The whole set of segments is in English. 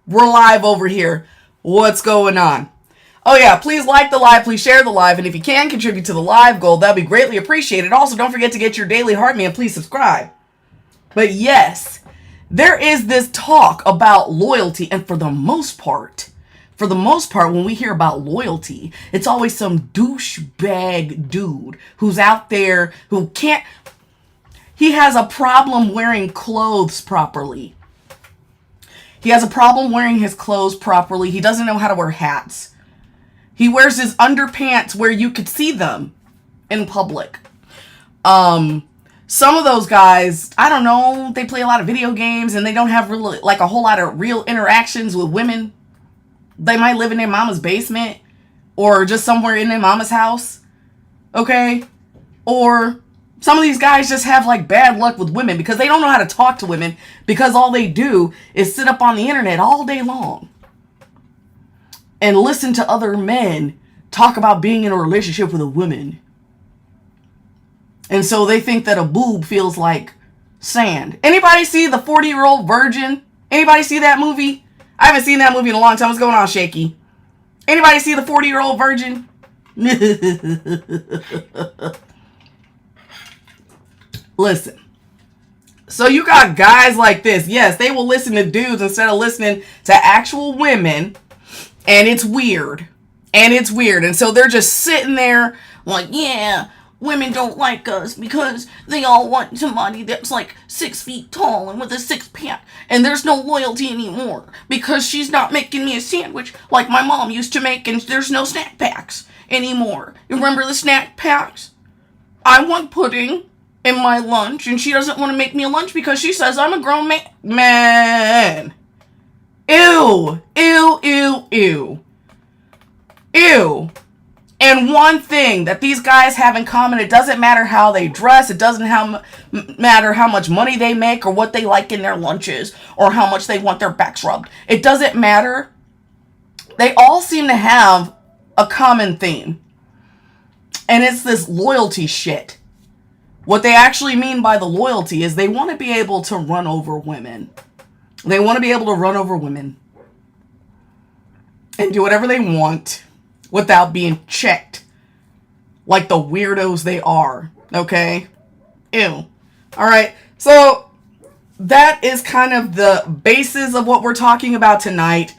We're live over here. What's going on? Oh yeah, please like the live, please share the live, and if you can contribute to the live goal, that'd be greatly appreciated. Also, don't forget to get your daily heart meal, please subscribe. But yes, there is this talk about loyalty, and for the most part, when we hear about loyalty, it's always some douchebag dude who's out there who can't, he has a problem wearing clothes properly. He has a problem wearing his clothes properly. He doesn't know how to wear hats. He wears his underpants where you could see them in public. Some of those guys, I don't know, they play a lot of video games and they don't have really, like, a whole lot of real interactions with women. They might live in their mama's basement or just somewhere in their mama's house. Okay? Or some of these guys just have like bad luck with women because they don't know how to talk to women because all they do is sit up on the internet all day long and listen to other men talk about being in a relationship with a woman. And so they think that a boob feels like sand. Anybody see The 40-Year-Old Virgin? Anybody see that movie? I haven't seen that movie in a long time. What's going on, Shaky? Anybody see The 40-Year-Old Virgin? Listen. So you got guys like this. Yes, they will listen to dudes instead of listening to actual women. And it's weird. And so they're just sitting there like, yeah, women don't like us because they all want somebody that's like 6 feet tall and with a six-pack. And there's no loyalty anymore because she's not making me a sandwich like my mom used to make, and there's no snack packs anymore. You remember the snack packs? I want pudding in my lunch, and she doesn't want to make me a lunch because she says I'm a grown man. Ew. Ew, ew, ew. Ew. And one thing that these guys have in common, it doesn't matter how they dress, it doesn't matter how much money they make or what they like in their lunches or how much they want their backs rubbed. It doesn't matter. They all seem to have a common theme. And it's this loyalty shit. What they actually mean by the loyalty is they want to be able to run over women. They want to be able to run over women and do whatever they want without being checked like the weirdos they are. Okay? Ew. Alright, so that is kind of the basis of what we're talking about tonight.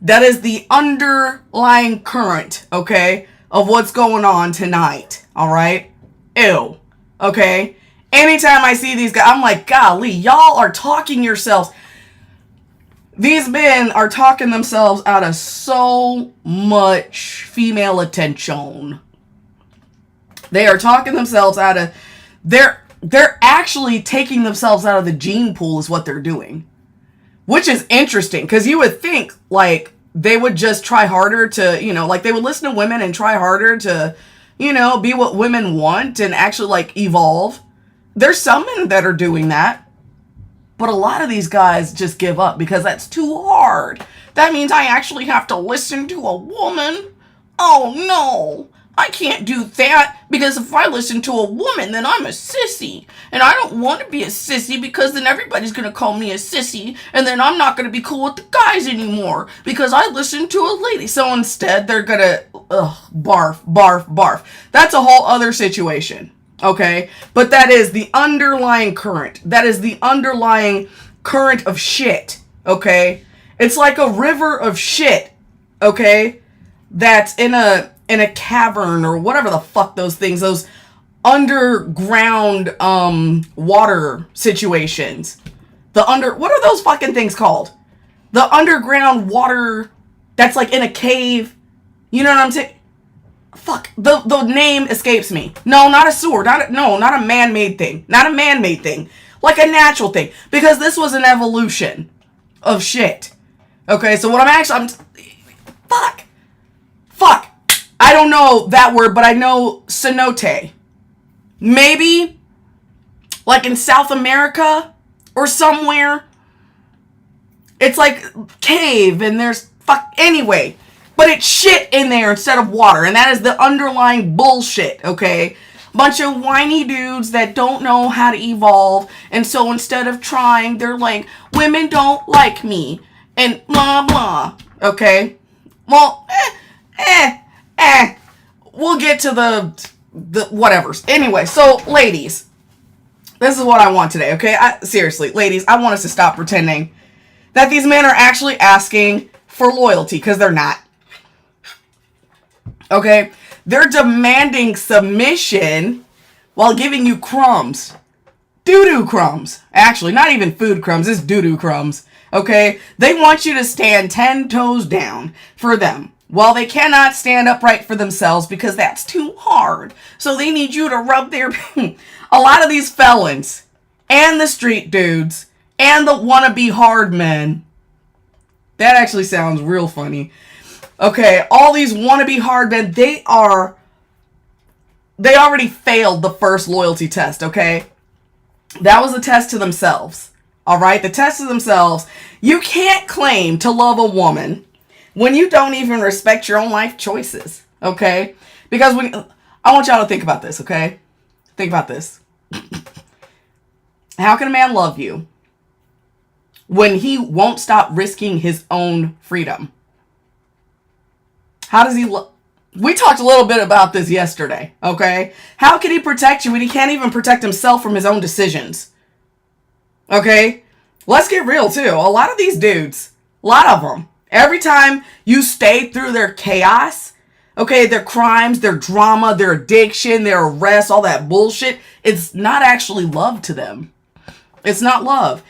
That is the underlying current, okay, of what's going on tonight. Alright? Ew. Okay? Anytime I see these guys, I'm like, golly, y'all are talking yourselves. These men are talking themselves out of so much female attention. They are talking themselves out of... They're actually taking themselves out of the gene pool is what they're doing. Which is interesting, because you would think, like, they would just try harder to, you know, like, they would listen to women and try harder to, you know, be what women want and actually, like, evolve. There's some men that are doing that. But a lot of these guys just give up because that's too hard. That means I actually have to listen to a woman? Oh no, I can't do that because if I listen to a woman, then I'm a sissy. And I don't want to be a sissy because then everybody's going to call me a sissy. And then I'm not going to be cool with the guys anymore because I listen to a lady. So instead, they're going to barf, barf, barf. That's a whole other situation. Okay, but that is the underlying current. That is the underlying current of shit. Okay, it's like a river of shit. Okay, that's in a cavern or whatever the fuck those things, those underground water situations. What are those fucking things called? The underground water that's like in a cave. You know what I'm saying? Fuck, the name escapes me. No, not a sewer. Not a man-made thing. Not a man-made thing. Like a natural thing. Because this was an evolution of shit. Okay, so what fuck. I don't know that word, but I know cenote. Maybe, like in South America or somewhere. It's like cave and there's anyway. But it's shit in there instead of water. And that is the underlying bullshit, okay? Bunch of whiny dudes that don't know how to evolve. And so instead of trying, they're like, women don't like me. and blah, blah. Okay? Well, we'll get to the whatevers. Anyway, so ladies, this is what I want today, okay? Seriously, ladies, I want us to stop pretending that these men are actually asking for loyalty, because they're not. Okay? They're demanding submission while giving you crumbs. Doo-doo crumbs. Actually, not even food crumbs, it's doo-doo crumbs. Okay? They want you to stand 10 toes down for them, while they cannot stand upright for themselves because that's too hard. So they need you to rub their... A lot of these felons, and the street dudes, and the wannabe hard men... That actually sounds real funny. Okay, all these wannabe hard men, they already failed the first loyalty test, okay? That was a test to themselves. Alright, the test to themselves. You can't claim to love a woman when you don't even respect your own life choices, okay? Because I want y'all to think about this, okay? Think about this. How can a man love you when he won't stop risking his own freedom? How does he We talked a little bit about this yesterday, okay? How can he protect you when he can't even protect himself from his own decisions? Okay? Let's get real, too. A lot of these dudes, a lot of them, every time you stay through their chaos, okay, their crimes, their drama, their addiction, their arrests, all that bullshit, it's not actually love to them. It's not love.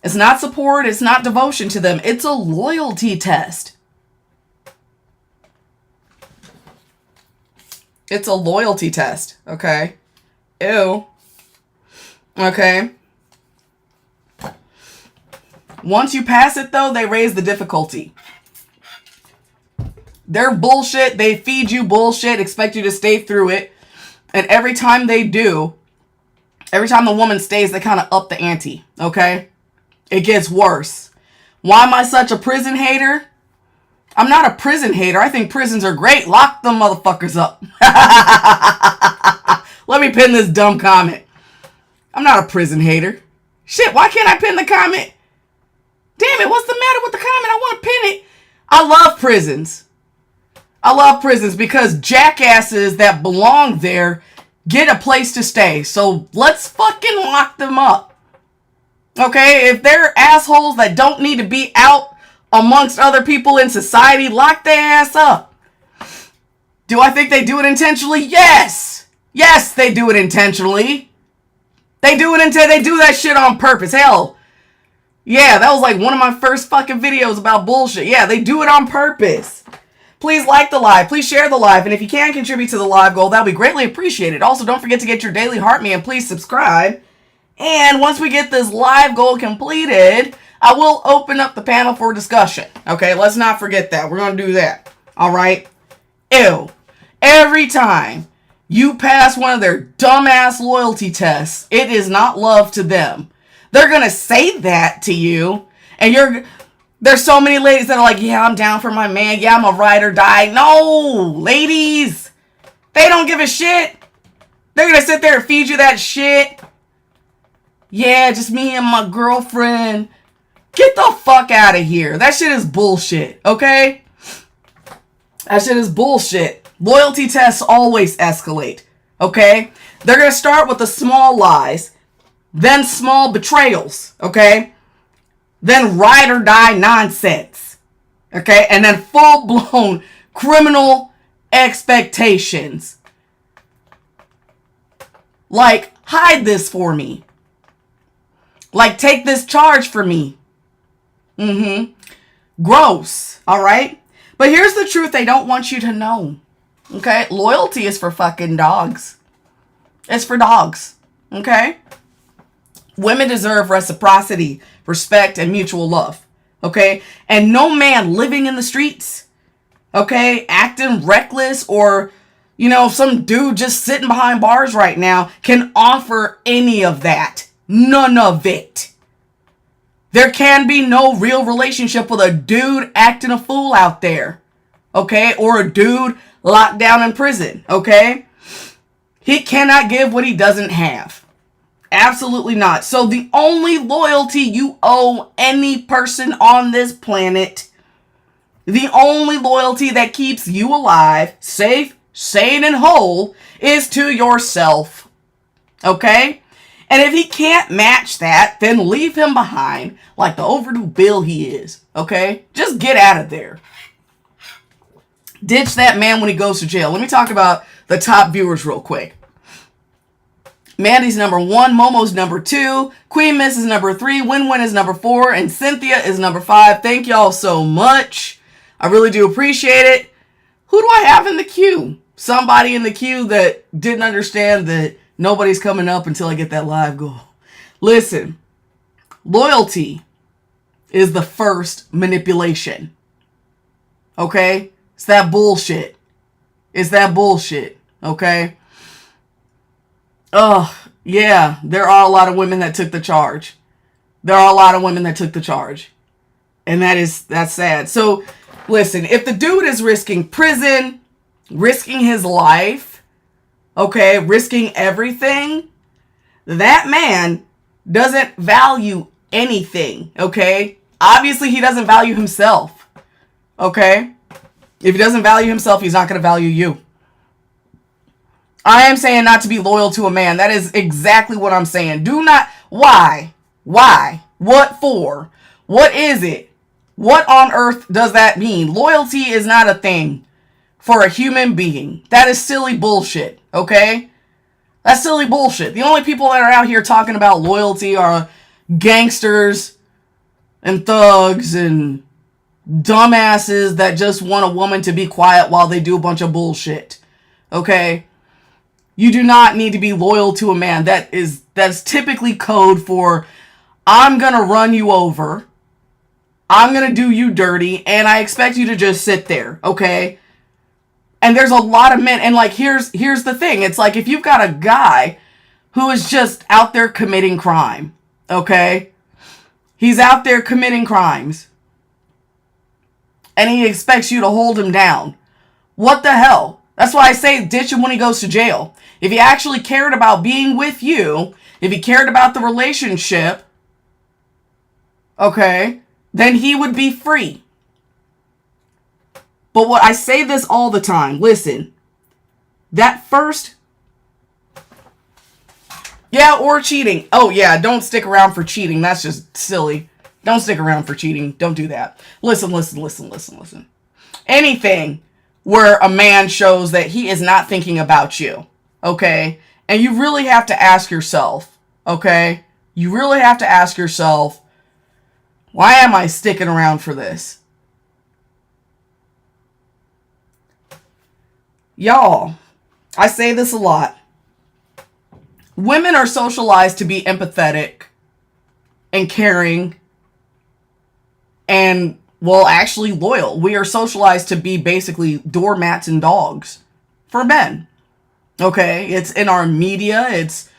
It's not support. It's not devotion to them. It's a loyalty test. It's a loyalty test, okay? Ew. Okay. Once you pass it, though, they raise the difficulty. They're bullshit. They feed you bullshit, expect you to stay through it. And every time they do, every time the woman stays, they kind of up the ante, okay? It gets worse. Why am I such a prison hater? I'm not a prison hater. I think prisons are great. Lock them motherfuckers up. Let me pin this dumb comment. I'm not a prison hater. Shit, why can't I pin the comment? Damn it, what's the matter with the comment? I want to pin it. I love prisons. I love prisons because jackasses that belong there get a place to stay. So let's fucking lock them up. Okay? If they're assholes that don't need to be out amongst other people in society, lock their ass up. Do I think they do it intentionally? Yes. Yes, they do it intentionally. They do that shit on purpose. Hell, yeah, that was like one of my first fucking videos about bullshit. Yeah, they do it on purpose. Please like the live. Please share the live. And if you can contribute to the live goal, that would be greatly appreciated. Also, don't forget to get your daily heart me and please subscribe. And once we get this live goal completed, I will open up the panel for discussion. Okay, let's not forget that. We're going to do that. All right? Ew. Every time you pass one of their dumbass loyalty tests, it is not love to them. They're going to say that to you, and there's so many ladies that are like, yeah, I'm down for my man. Yeah, I'm a ride or die. No, ladies, they don't give a shit. They're going to sit there and feed you that shit. Yeah, just me and my girlfriend. Get the fuck out of here. That shit is bullshit, okay? That shit is bullshit. Loyalty tests always escalate, okay? They're going to start with the small lies, then small betrayals, okay? Then ride or die nonsense, okay? And then full-blown criminal expectations. Like, hide this for me. Like, take this charge for me. Gross, all right? But here's the truth they don't want you to know, okay? Loyalty is for fucking dogs. It's for dogs, okay? Women deserve reciprocity, respect, and mutual love, okay? And no man living in the streets, okay, acting reckless or, you know, some dude just sitting behind bars right now can offer any of that. None of it. There can be no real relationship with a dude acting a fool out there, okay? Or a dude locked down in prison, okay? He cannot give what he doesn't have. Absolutely not. So the only loyalty you owe any person on this planet, the only loyalty that keeps you alive, safe, sane, and whole, is to yourself. Okay? And if he can't match that, then leave him behind like the overdue bill he is. Okay? Just get out of there. Ditch that man when he goes to jail. Let me talk about the top viewers real quick. Mandy's number 1, Momo's number 2, Queen Miss is number 3, Win-Win is number 4, and Cynthia is number 5. Thank y'all so much. I really do appreciate it. Who do I have in the queue? Somebody in the queue that didn't understand that nobody's coming up until I get that live goal. Listen, loyalty is the first manipulation. Okay? It's that bullshit. It's that bullshit. Okay? Oh, yeah, there are a lot of women that took the charge. There are a lot of women that took the charge. And that's sad. So, listen, if the dude is risking prison, risking his life, okay, risking everything, that man doesn't value anything, okay? Obviously, he doesn't value himself, okay? If he doesn't value himself, he's not going to value you. I am saying not to be loyal to a man. That is exactly what I'm saying. Do not. Why? Why? What for? What is it? What on earth does that mean? Loyalty is not a thing for a human being. That is silly bullshit, okay? That's silly bullshit. The only people that are out here talking about loyalty are gangsters and thugs and dumbasses that just want a woman to be quiet while they do a bunch of bullshit, okay? You do not need to be loyal to a man. That's typically code for, I'm going to run you over. I'm going to do you dirty. And I expect you to just sit there. Okay. And there's a lot of men. And like, here's the thing. It's like, if you've got a guy who is just out there committing crime. Okay. He's out there committing crimes. And he expects you to hold him down. What the hell? That's why I say ditch him when he goes to jail. If he actually cared about being with you, if he cared about the relationship, okay, then he would be free. But what I say this all the time, listen, that first, yeah, or cheating. Oh yeah, don't stick around for cheating. That's just silly. Don't stick around for cheating. Don't do that. Listen. Anything where a man shows that he is not thinking about you, okay? And you really have to ask yourself, okay? You really have to ask yourself, why am I sticking around for this? Y'all, I say this a lot. Women are socialized to be empathetic and caring and, well, actually loyal. We are socialized to be basically doormats and dogs for men. Okay? It's in our media. It's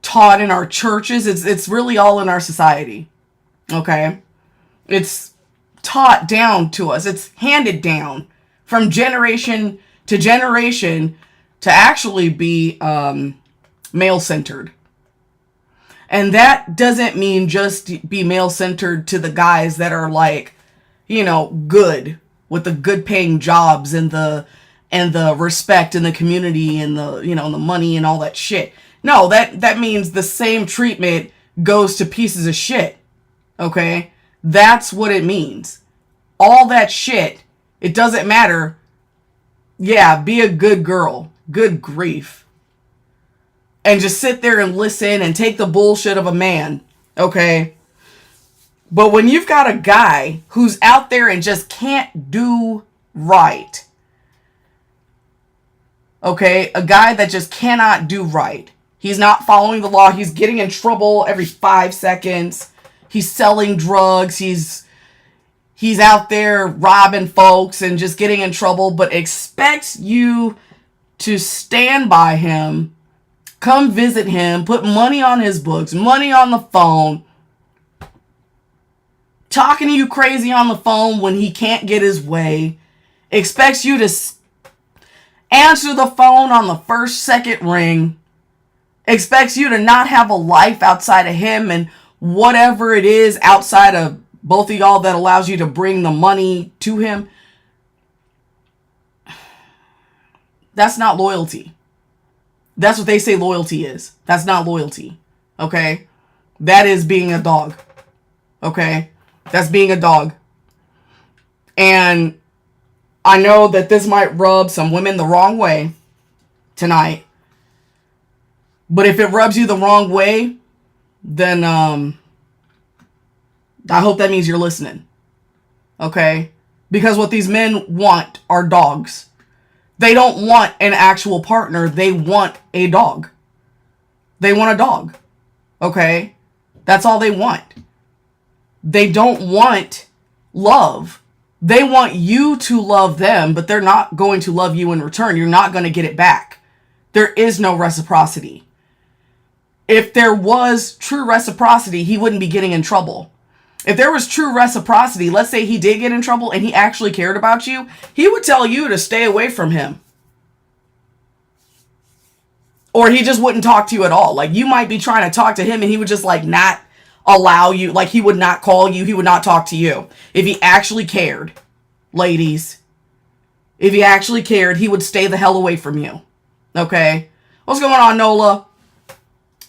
taught in our churches. It's really all in our society. Okay? It's taught down to us. It's handed down from generation to generation to actually be male-centered. And that doesn't mean just be male-centered to the guys that are like, you know, good with the good paying jobs and the respect in the community and the, you know, the money and all that shit. No, that means the same treatment goes to pieces of shit. Okay? That's what it means. All that shit, it doesn't matter. Yeah, be a good girl. Good grief. And just sit there and listen and take the bullshit of a man. Okay? But when you've got a guy who's out there and just can't do right. Okay? A guy that just cannot do right. He's not following the law. He's getting in trouble every 5 seconds. He's selling drugs. He's out there robbing folks and just getting in trouble, but expects you to stand by him, come visit him, put money on his books, money on the phone, talking to you crazy on the phone when he can't get his way, expects you to answer the phone on the first, second ring, expects you to not have a life outside of him and whatever it is outside of both of y'all that allows you to bring the money to him, that's not loyalty. That's what they say loyalty is. That's not loyalty. Okay? That is being a dog. Okay? That's being a dog. And I know that this might rub some women the wrong way tonight. But if it rubs you the wrong way, then I hope that means you're listening. Okay? Because what these men want are dogs. They don't want an actual partner. They want a dog. They want a dog. Okay? That's all they want. They don't want love. They want you to love them, but they're not going to love you in return. You're not going to get it back. There is no reciprocity. If there was true reciprocity, he wouldn't be getting in trouble. If there was true reciprocity, let's say he did get in trouble and he actually cared about you, he would tell you to stay away from him. Or he just wouldn't talk to you at all. Like, you might be trying to talk to him and he would just like not allow you. Like, he would not call you. He would not talk to you. If he actually cared, ladies, if he actually cared, he would stay the hell away from you. Okay? What's going on, Nola?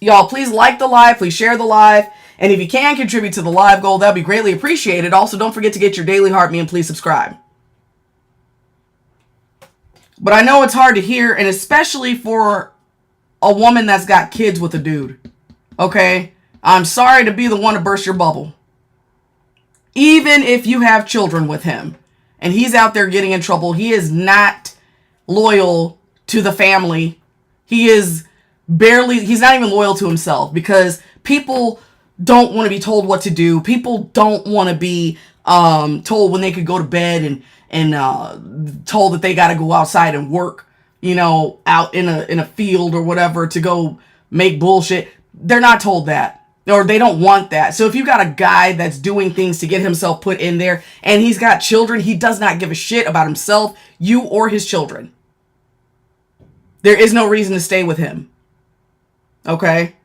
Y'all, please like the live. Please share the live. And if you can contribute to the live goal, that'd be greatly appreciated. Also, don't forget to get your daily heart me and please subscribe. But I know it's hard to hear, and especially for a woman that's got kids with a dude. Okay? I'm sorry to be the one to burst your bubble. Even if you have children with him and he's out there getting in trouble, he is not loyal to the family. He's not even loyal to himself, because people don't want to be told what to do. People don't want to be told when they could go to bed and told that they got to go outside and work, you know, out in a field or whatever to go make bullshit. They're not told that. Or they don't want that. So if you got a guy that's doing things to get himself put in there and he's got children, he does not give a shit about himself, you, or his children. There is no reason to stay with him. Okay?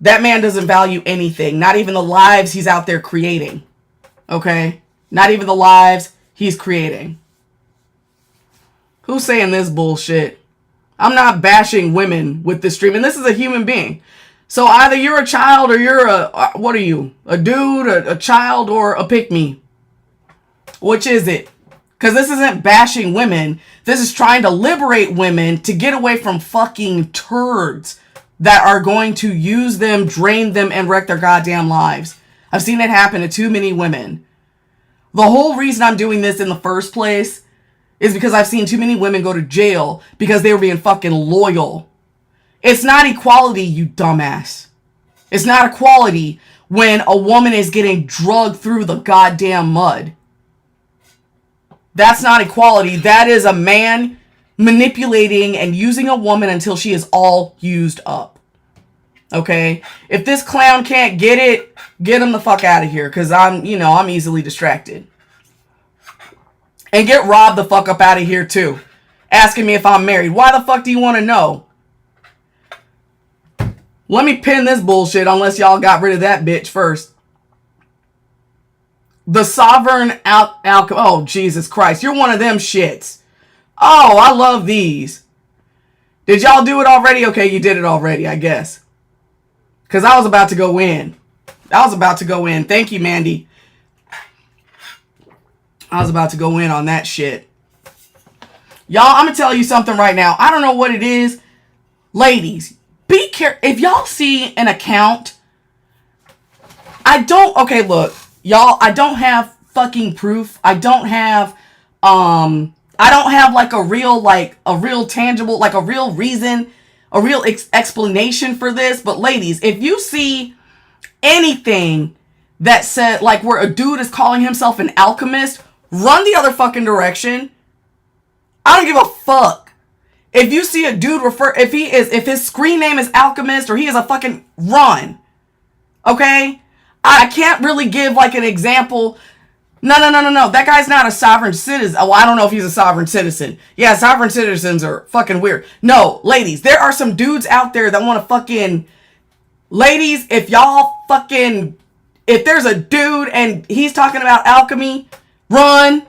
That man doesn't value anything. Not even the lives he's out there creating. Okay? Not even the lives he's creating. Who's saying this bullshit? I'm not bashing women with this stream. And this is a human being. So either you're a child or you're what are you? A dude, a child, or a pick-me? Which is it? Because this isn't bashing women. This is trying to liberate women to get away from fucking turds that are going to use them, drain them, and wreck their goddamn lives. I've seen it happen to too many women. The whole reason I'm doing this in the first place is because I've seen too many women go to jail because they were being fucking loyal. It's not equality, you dumbass. It's not equality when a woman is getting drugged through the goddamn mud. That's not equality. That is a man manipulating and using a woman until she is all used up. Okay? If this clown can't get it, get him the fuck out of here, because I'm easily distracted. And get Rob the fuck up out of here too. Asking me if I'm married. Why the fuck do you want to know? Let me pin this bullshit unless y'all got rid of that bitch first. The sovereign oh, Jesus Christ. You're one of them shits. Oh, I love these. Did y'all do it already? Okay, you did it already, I guess. Because I was about to go in. Thank you, Mandy. I was about to go in on that shit. Y'all, I'm going to tell you something right now. I don't know what it is. Ladies, be careful. If y'all see an account, okay, look, y'all, I don't have fucking proof. I don't have like a real tangible, like a real reason, a real explanation for this. But ladies, if you see anything that said, like, where a dude is calling himself an alchemist, run the other fucking direction. I don't give a fuck. If you see a dude if his screen name is alchemist or he is a fucking run. Okay? I can't really give like an example. No. That guy's not a sovereign citizen. Well, I don't know if he's a sovereign citizen. Yeah, sovereign citizens are fucking weird. No, ladies, there are some dudes out there that want to fucking... Ladies, if y'all fucking... If there's a dude and he's talking about alchemy, run.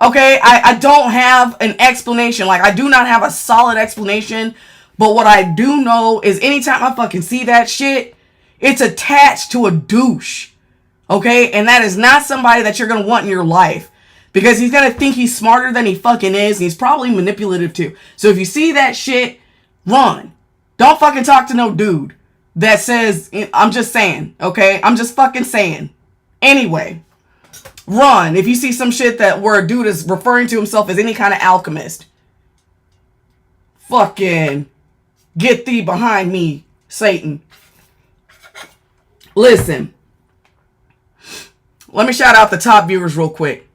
Okay, I don't have an explanation. Like, I do not have a solid explanation. But what I do know is anytime I fucking see that shit, it's attached to a douche. Okay? And that is not somebody that you're going to want in your life. Because he's going to think he's smarter than he fucking is. And he's probably manipulative too. So if you see that shit, run. Don't fucking talk to no dude that says, I'm just saying. Okay? I'm just fucking saying. Anyway. Run. If you see some shit that where a dude is referring to himself as any kind of alchemist. Fucking get thee behind me, Satan. Listen. Let me shout out the top viewers real quick.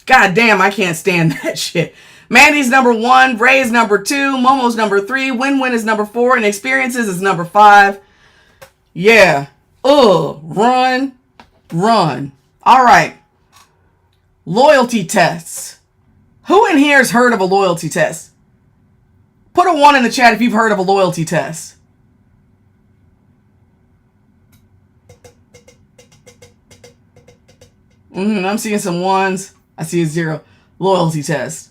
God damn, I can't stand that shit. Mandy's number 1, Ray's number 2, Momo's number 3, Win-Win is number 4, and Experiences is number 5. Yeah. Run. Alright. Loyalty tests. Who in here has heard of a loyalty test? Put a 1 in the chat if you've heard of a loyalty test. I'm seeing some 1s. I see a 0. Loyalty test.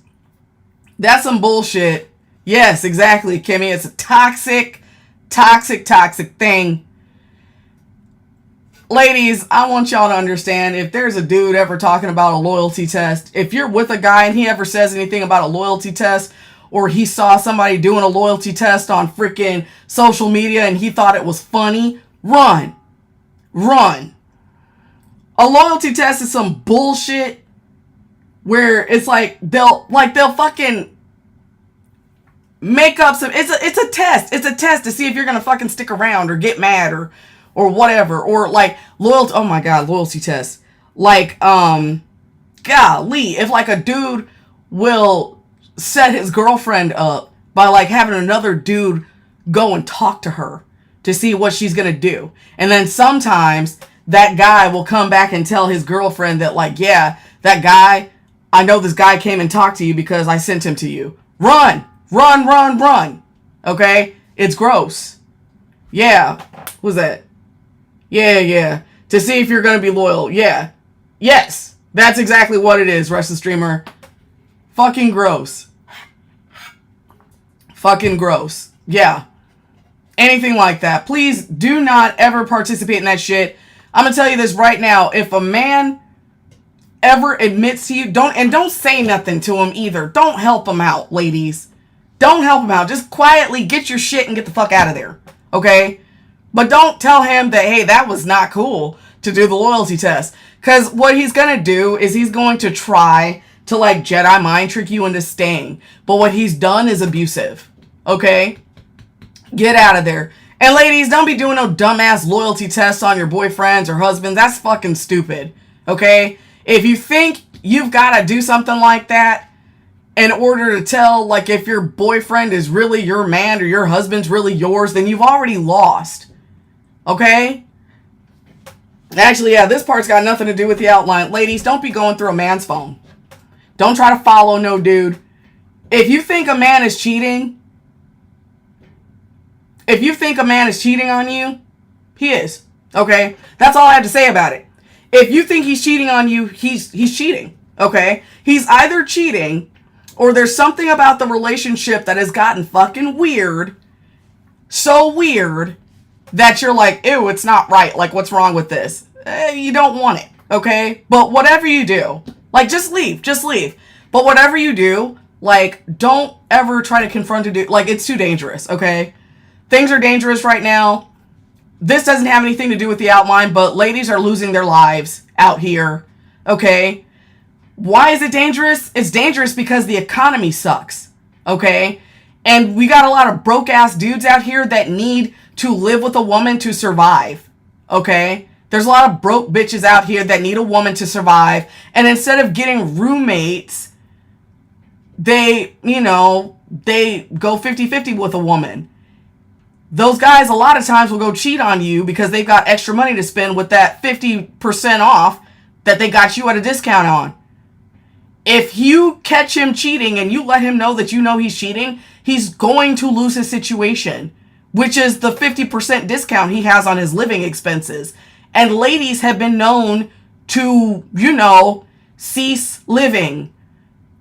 That's some bullshit. Yes, exactly, Kimmy. It's a toxic thing. Ladies, I want y'all to understand, if there's a dude ever talking about a loyalty test, if you're with a guy and he ever says anything about a loyalty test, or he saw somebody doing a loyalty test on freaking social media and he thought it was funny, run. A loyalty test is some bullshit where it's like they'll fucking make up some... It's a test. It's a test to see if you're gonna fucking stick around or get mad or whatever. Or like loyalty... Oh my god, loyalty test. Like, golly, if like a dude will set his girlfriend up by like having another dude go and talk to her to see what she's gonna do. And then sometimes that guy will come back and tell his girlfriend that like, yeah, that guy, I know this guy came and talked to you because I sent him to you. Run. Okay? It's gross. Yeah. What's that? Yeah. To see if you're gonna be loyal. Yeah. Yes. That's exactly what it is, Russian streamer. Fucking gross. Yeah. Anything like that. Please do not ever participate in that shit. I'm gonna tell you this right now. If a man ever admits to you, don't say nothing to him either. Don't help him out, ladies. Don't help him out. Just quietly get your shit and get the fuck out of there. Okay? But don't tell him that, hey, that was not cool to do the loyalty test. Because what he's gonna do is he's going to try to like Jedi mind trick you into staying. But what he's done is abusive. Okay? Get out of there. And ladies, don't be doing no dumbass loyalty tests on your boyfriends or husbands. That's fucking stupid. Okay? If you think you've got to do something like that in order to tell, like, if your boyfriend is really your man or your husband's really yours, then you've already lost. Okay? Actually, yeah, this part's got nothing to do with the outline. Ladies, don't be going through a man's phone. Don't try to follow no dude. If you think a man is cheating... If you think a man is cheating on you, he is. Okay? That's all I have to say about it. If you think he's cheating on you, he's cheating. Okay? He's either cheating or there's something about the relationship that has gotten fucking weird. So weird that you're like, ew, it's not right. Like, what's wrong with this? You don't want it. Okay? But whatever you do, like, just leave. But whatever you do, like, don't ever try to confront a dude. Like, it's too dangerous. Okay? Things are dangerous right now. This doesn't have anything to do with the outline, but ladies are losing their lives out here. Okay? Why is it dangerous? It's dangerous because the economy sucks. Okay? And we got a lot of broke-ass dudes out here that need to live with a woman to survive. Okay? There's a lot of broke bitches out here that need a woman to survive. And instead of getting roommates, they go 50-50 with a woman. Those guys a lot of times will go cheat on you because they've got extra money to spend with that 50% off that they got you at a discount on. If you catch him cheating and you let him know that you know he's cheating, he's going to lose his situation, which is the 50% discount he has on his living expenses. And ladies have been known to, cease living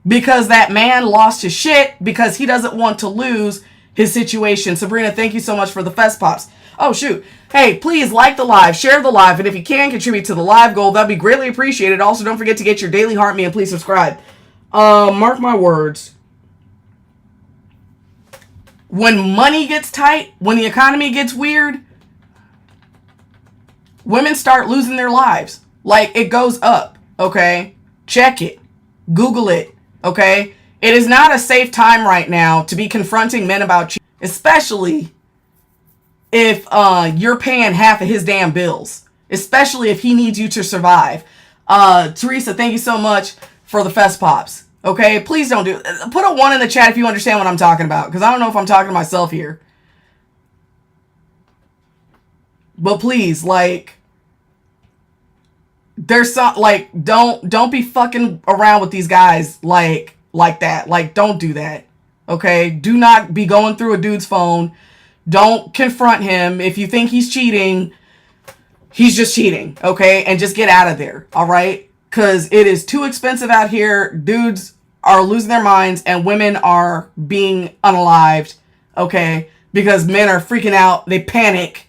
because that man lost his shit because he doesn't want to lose his situation. Sabrina, thank you so much for the fest pops. Oh, shoot. Hey, please like the live, share the live, and if you can contribute to the live goal, that'd be greatly appreciated. Also, don't forget to get your daily heart me and please subscribe. Mark my words. When money gets tight, when the economy gets weird, women start losing their lives. Like, it goes up, okay? Check it. Google it, okay? It is not a safe time right now to be confronting men about cheating, especially if you're paying half of his damn bills, especially if he needs you to survive. Teresa, thank you so much for the fest pops. Okay, please don't do it. Put a 1 in the chat if you understand what I'm talking about, because I don't know if I'm talking to myself here. But please, like, there's some, like, don't be fucking around with these guys like that. Like, don't do that. Okay, do not be going through a dude's phone. Don't confront him. If you think he's cheating, he's just cheating, okay? And just get out of there, all right? Because it is too expensive out here. Dudes are losing their minds and women are being unalived, okay? Because men are freaking out. They panic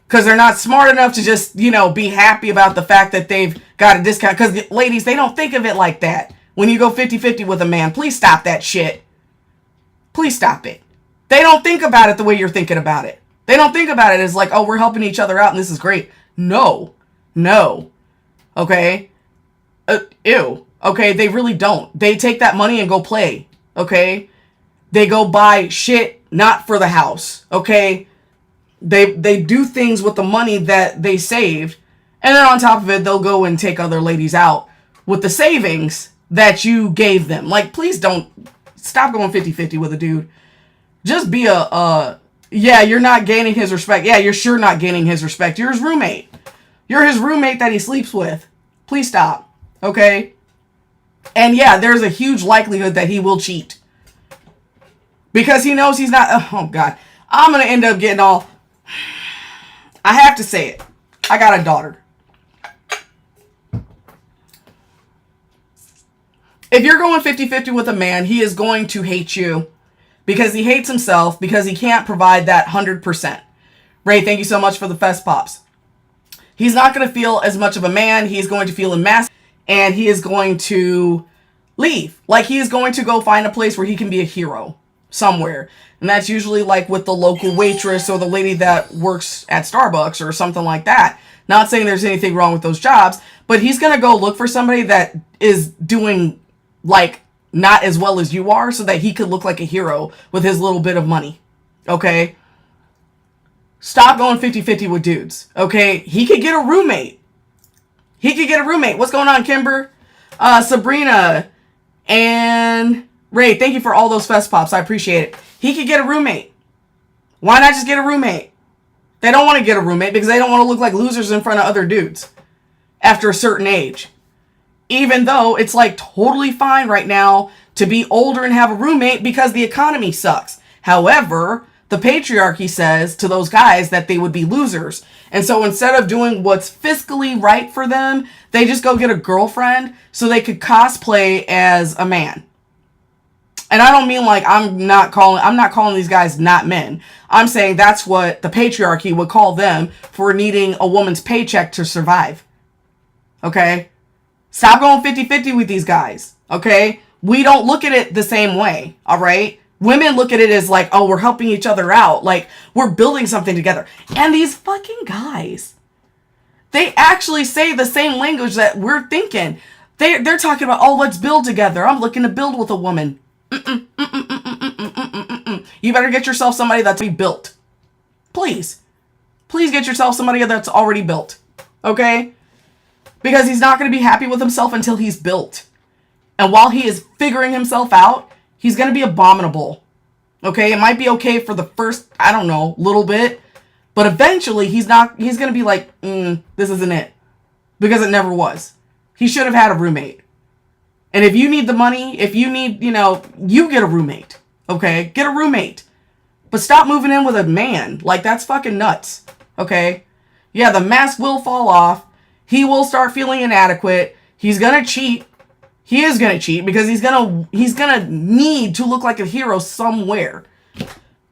because they're not smart enough to just, be happy about the fact that they've got a discount. Because ladies, they don't think of it like that. When you go 50-50 with a man, please stop that shit. Please stop it. They don't think about it the way you're thinking about it. They don't think about it as like, oh, we're helping each other out and this is great. No. Okay? Ew. Okay? They really don't. They take that money and go play. Okay? They go buy shit not for the house. Okay? They do things with the money that they saved. And then on top of it, they'll go and take other ladies out with the savings that you gave them. Like, please don't stop going 50-50 with a dude. Just be yeah, you're not gaining his respect. Yeah, you're sure not gaining his respect. You're his roommate. You're his roommate that he sleeps with. Please stop. Okay? And yeah, there's a huge likelihood that he will cheat. Because he knows he's not... Oh, God. I'm going to end up getting all... I have to say it. I got a daughter. If you're going 50-50 with a man, he is going to hate you. Because he hates himself, because he can't provide that 100%. Ray, thank you so much for the fest pops. He's not going to feel as much of a man. He's going to feel emasculated, and he is going to leave. Like, he is going to go find a place where he can be a hero somewhere. And that's usually like with the local waitress or the lady that works at Starbucks or something like that. Not saying there's anything wrong with those jobs, but he's going to go look for somebody that is doing, like, not as well as you are so that he could look like a hero with his little bit of money. Okay? Stop going 50-50 with dudes. Okay? He could get a roommate. What's going on, Kimber? Sabrina and Ray, thank you for all those fest pops. I appreciate it. He could get a roommate. Why not just get a roommate? They don't want to get a roommate because they don't want to look like losers in front of other dudes after a certain age. Even though it's like totally fine right now to be older and have a roommate because the economy sucks. However, the patriarchy says to those guys that they would be losers. And so instead of doing what's fiscally right for them, they just go get a girlfriend so they could cosplay as a man. And I don't mean like I'm not calling these guys not men. I'm saying that's what the patriarchy would call them for needing a woman's paycheck to survive. Okay? Stop going 50-50 with these guys, okay? We don't look at it the same way, all right? Women look at it as like, oh, we're helping each other out. Like, we're building something together. And these fucking guys, they actually say the same language that we're thinking. They're talking about, oh, let's build together. I'm looking to build with a woman. You better get yourself somebody that's built. Please. Please get yourself somebody that's already built, okay? Because he's not going to be happy with himself until he's built. And while he is figuring himself out, he's going to be abominable. Okay? It might be okay for the first, I don't know, little bit. But eventually, he's going to be like, this isn't it. because it never was. He should have had a roommate. And if you need the money, if you need, you get a roommate. Okay? Get a roommate. But stop moving in with a man. Like, that's fucking nuts. Okay? Yeah, the mask will fall off. He will start feeling inadequate. He's gonna cheat. He is gonna cheat because he's gonna need to look like a hero somewhere.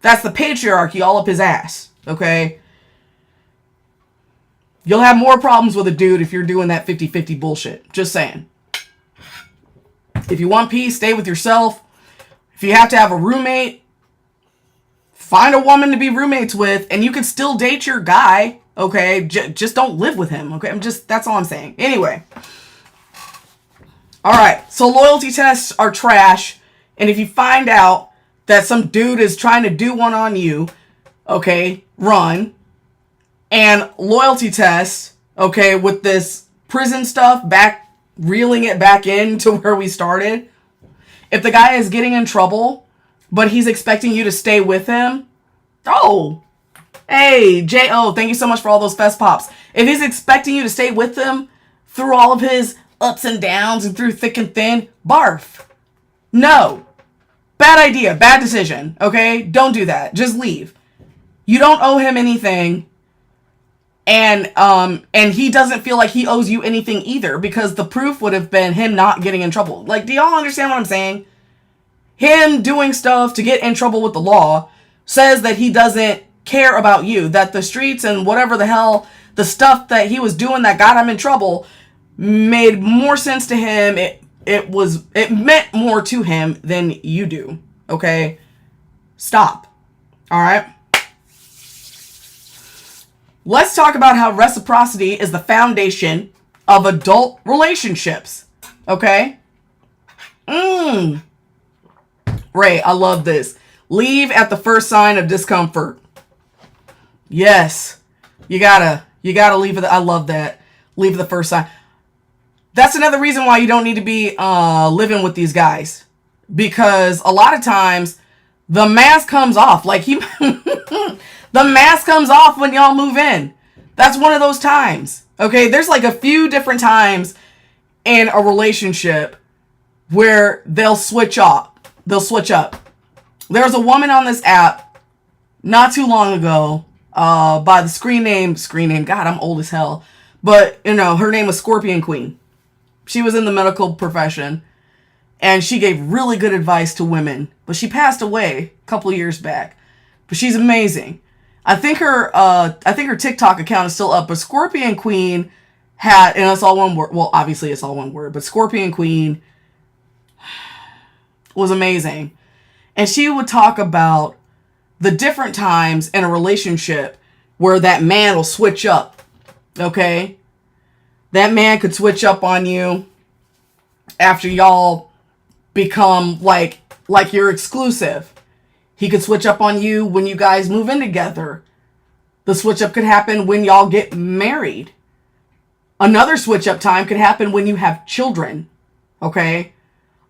That's the patriarchy all up his ass. Okay? You'll have more problems with a dude if you're doing that 50-50 bullshit. Just saying. If you want peace, stay with yourself. If you have to have a roommate, find a woman to be roommates with, and you can still date your guy. Okay? Just don't live with him. Okay? That's all I'm saying. Anyway. Alright. So loyalty tests are trash. And if you find out that some dude is trying to do one on you, okay, run. And loyalty tests, okay, with this prison stuff, reeling it back into where we started. If the guy is getting in trouble, but he's expecting you to stay with him, oh, hey, J.O., thank you so much for all those fest pops. If he's expecting you to stay with him through all of his ups and downs and through thick and thin, barf. No. Bad idea, bad decision, okay? Don't do that. Just leave. You don't owe him anything. And he doesn't feel like he owes you anything either, because the proof would have been him not getting in trouble. Like, do y'all understand what I'm saying? Him doing stuff to get in trouble with the law says that he doesn't care about you, that the streets and whatever the hell, the stuff that he was doing that got him in trouble made more sense to him. It meant more to him than you do. Okay? Stop. All right? Let's talk about how reciprocity is the foundation of adult relationships. Okay? Ray, I love this. Leave at the first sign of discomfort. Yes. You gotta leave it. I love that. Leave at the first sign. That's another reason why you don't need to be living with these guys. Because a lot of times the mask comes off. Like the mask comes off when y'all move in. That's one of those times. Okay, there's like a few different times in a relationship where they'll switch up. There's a woman on this app not too long ago by the screen name. God, I'm old as hell. But, her name was Scorpion Queen. She was in the medical profession. And she gave really good advice to women. But she passed away a couple of years back. But she's amazing. I think her TikTok account is still up, but Scorpion Queen and it's all one word. Well, obviously it's all one word, but Scorpion Queen was amazing. And she would talk about the different times in a relationship where that man will switch up. Okay? That man could switch up on you after y'all become like you're exclusive. He could switch up on you when you guys move in together. The switch up could happen when y'all get married. Another switch up time could happen when you have children. Okay?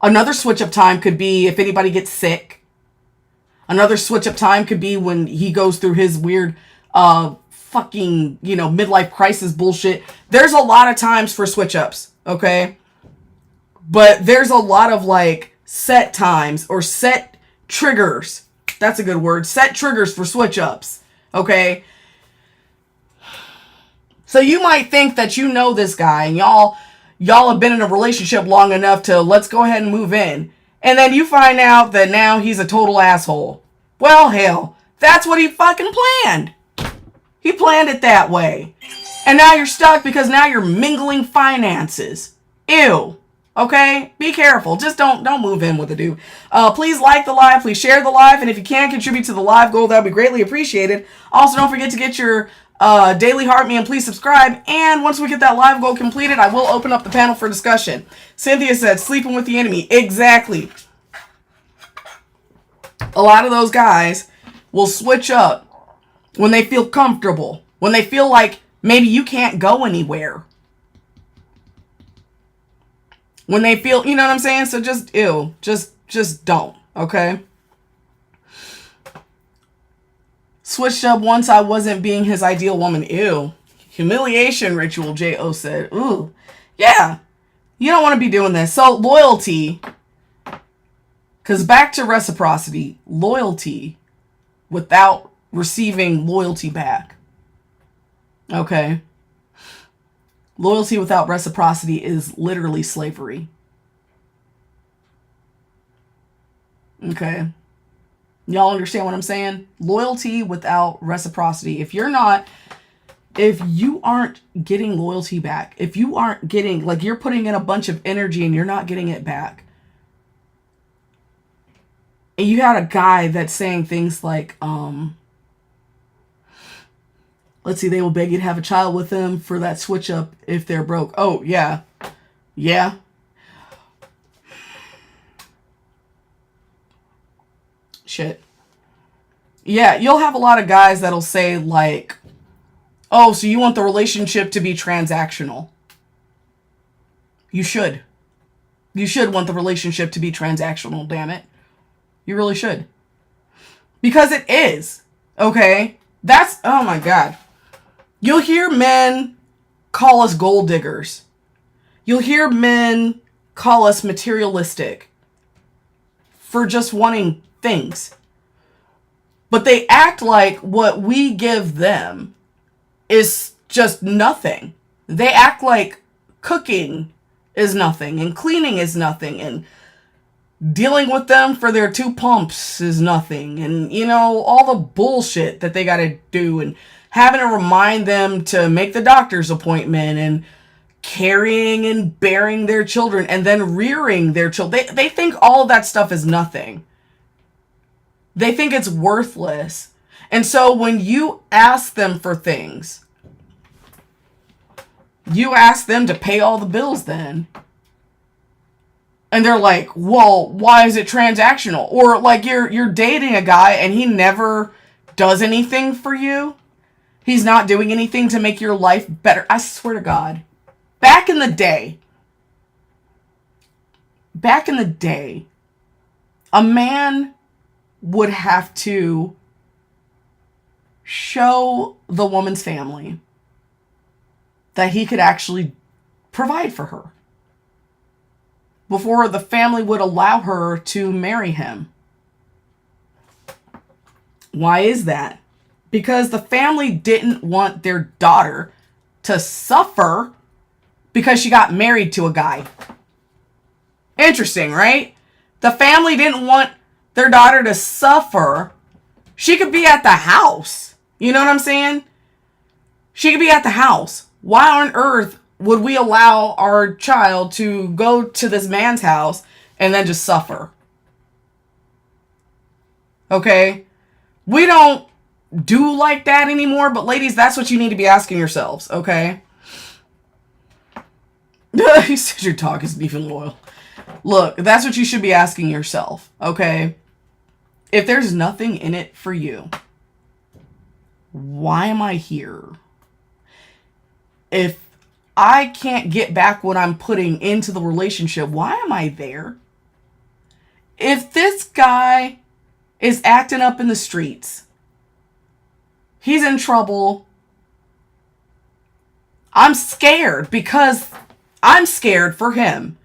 Another switch up time could be if anybody gets sick. Another switch up time could be when he goes through his weird fucking, midlife crisis bullshit. There's a lot of times for switch ups. Okay? But there's a lot of set times or set triggers. That's a good word. Set triggers for switch ups. Okay? So you might think that you know this guy and y'all have been in a relationship long enough to let's go ahead and move in. And then you find out that now he's a total asshole. Well, hell, that's what he fucking planned. He planned it that way. And now you're stuck because now you're mingling finances. Ew. Okay? Be careful. Just don't move in with a dude. Please like the live. Please share the live. And if you can contribute to the live goal, that would be greatly appreciated. Also, don't forget to get your daily heart me and please subscribe. And once we get that live goal completed, I will open up the panel for discussion. Cynthia said, sleeping with the enemy. Exactly. A lot of those guys will switch up when they feel comfortable. When they feel like maybe you can't go anywhere. When they feel, you know what I'm saying? So just don't, okay? Switched up once I wasn't being his ideal woman. Ew. Humiliation ritual, J.O. said. Ooh. Yeah. You don't want to be doing this. So, loyalty. Because back to reciprocity. Loyalty without receiving loyalty back. Okay. Loyalty without reciprocity is literally slavery. Okay. Y'all understand what I'm saying? Loyalty without reciprocity. If you aren't getting loyalty back, if you aren't getting, like, you're putting in a bunch of energy and you're not getting it back. And you had a guy that's saying things like, let's see, they will beg you to have a child with them for that switch up if they're broke. Oh, yeah. Yeah. Shit. Yeah, you'll have a lot of guys that'll say, like, oh, so you want the relationship to be transactional. You should. You should want the relationship to be transactional, damn it. You really should. Because it is. Okay? That's, oh my God. You'll hear men call us gold diggers. You'll hear men call us materialistic for just wanting things. But they act like what we give them is just nothing. They act like cooking is nothing and cleaning is nothing and dealing with them for their 2 pumps is nothing. And, you know, all the bullshit that they got to do and having to remind them to make the doctor's appointment and carrying and bearing their children and then rearing their children. They think all of that stuff is nothing. They think it's worthless. And so when you ask them for things, you ask them to pay all the bills then. And they're like, well, why is it transactional? Or like you're dating a guy and he never does anything for you. He's not doing anything to make your life better. I swear to God. Back in the day, a man would have to show the woman's family that he could actually provide for her before the family would allow her to marry him. Why is that? Because the family didn't want their daughter to suffer because she got married to a guy. Interesting, right? The family didn't want their daughter to suffer. She could be at the house. You know what I'm saying? She could be at the house. Why on earth would we allow our child to go to this man's house and then just suffer? Okay? We don't do like that anymore, but ladies, that's what you need to be asking yourselves, okay? You said your dog isn't even loyal. Look, that's what you should be asking yourself, okay? If there's nothing in it for you, why am I here? If I can't get back what I'm putting into the relationship, why am I there? If this guy is acting up in the streets, he's in trouble, I'm scared because I'm scared for him.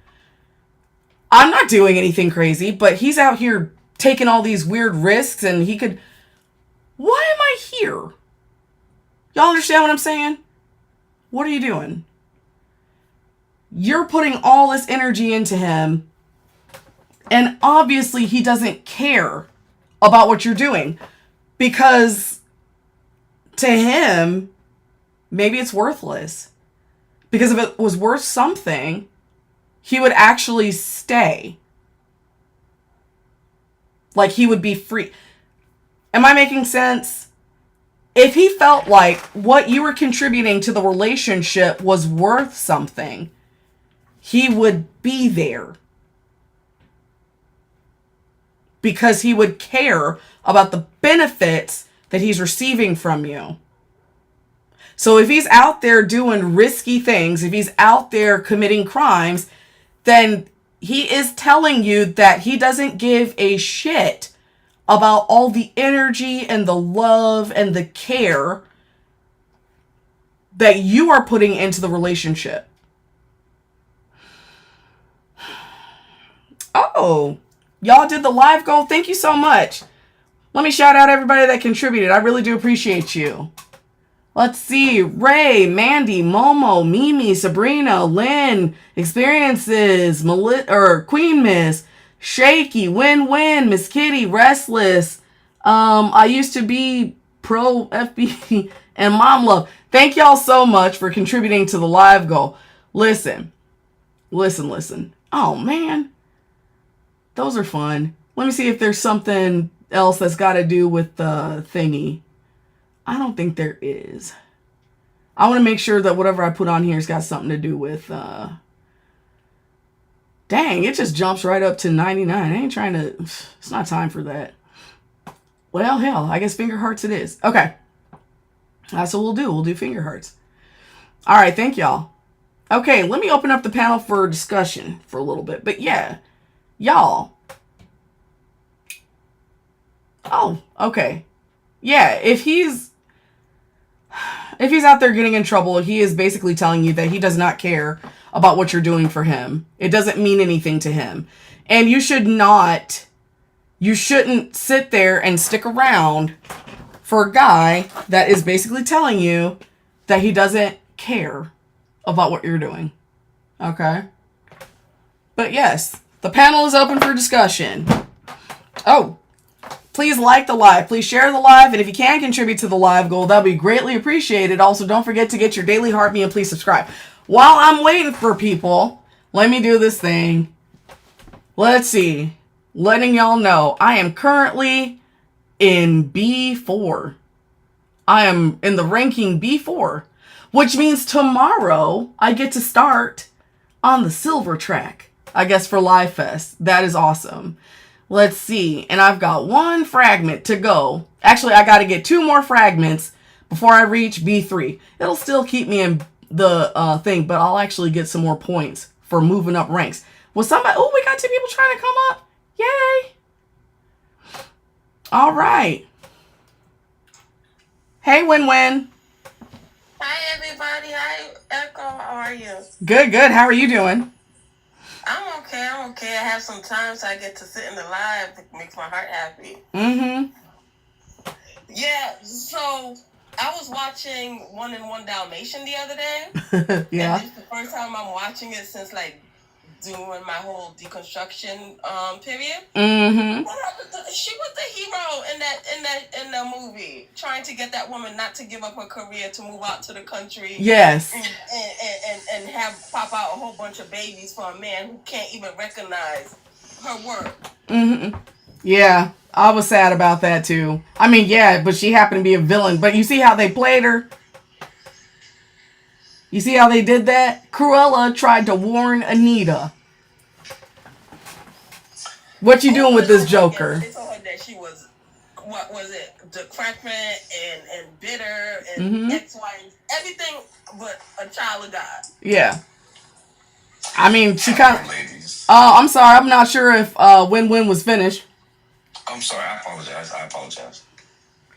I'm not doing anything crazy, but he's out here taking all these weird risks and he could... Why am I here? Y'all understand what I'm saying? What are you doing? You're putting all this energy into him, and obviously he doesn't care about what you're doing because to him, maybe it's worthless. Because if it was worth something, he would actually stay. Like he would be free. Am I making sense? If he felt like what you were contributing to the relationship was worth something, he would be there. Because he would care about the benefits that he's receiving from you. So if he's out there doing risky things, if he's out there committing crimes, then he is telling you that he doesn't give a shit about all the energy and the love and the care that you are putting into the relationship. Oh, y'all did the live goal. Thank you so much. Let me shout out everybody that contributed. I really do appreciate you. Let's see. Ray, Mandy, Momo, Mimi, Sabrina, Lynn, Experiences, Queen Miss, Shaky, Win-Win, Miss Kitty, Restless. I used to be pro FB and Mom Love. Thank y'all so much for contributing to the live goal. Listen. Oh, man. Those are fun. Let me see if there's something else that's got to do with the thingy. I don't think there is. I want to make sure that whatever I put on here has got something to do with... Dang, it just jumps right up to 99. I ain't trying to... It's not time for that. Well, hell, I guess finger hearts it is. Okay. That's what we'll do. We'll do finger hearts. All right, thank y'all. Okay, let me open up the panel for discussion for a little bit. But yeah, y'all. Oh, okay. Yeah, if he's out there getting in trouble, he is basically telling you that he does not care about what you're doing for him. It doesn't mean anything to him. And you shouldn't sit there and stick around for a guy that is basically telling you that he doesn't care about what you're doing. Okay? But yes, the panel is open for discussion. Oh, please like the live. Please share the live. And if you can contribute to the live goal, that would be greatly appreciated. Also, don't forget to get your daily heart me and please subscribe. While I'm waiting for people, let me do this thing. Let's see. Letting y'all know I am currently in B4. I am in the ranking B4, which means tomorrow I get to start on the silver track, I guess, for Live Fest. That is awesome. Let's see. And I've got one fragment to go. Actually, I got to get 2 more fragments before I reach B3. It'll still keep me in the thing, but I'll actually get some more points for moving up ranks. Was somebody... Oh, we got 2 people trying to come up. Yay. All right. Hey, Win-Win. Hi, everybody. Hi, Echo. How are you? Good. How are you doing? I'm okay. I have some time, so I get to sit in the live. It makes my heart happy. Mm-hmm. Yeah, so I was watching 101 Dalmatian the other day. Yeah. And it's the first time I'm watching it since, like, doing my whole deconstruction period. Mm-hmm. She was the hero in that movie, trying to get that woman not to give up her career to move out to the country. Yes. And have pop out a whole bunch of babies for a man who can't even recognize her work. Mm-hmm. Yeah, I was sad about that too. I mean, yeah, but she happened to be a villain. But you see how they played her? You see how they did that? Cruella tried to warn Anita. What you doing with this Joker? They told her that she was, what was it, decrepit and bitter and X, Y, and everything but a child of God. Yeah. I mean, she kind of... I'm sorry. I'm not sure if Win-Win was finished. I'm sorry. I apologize.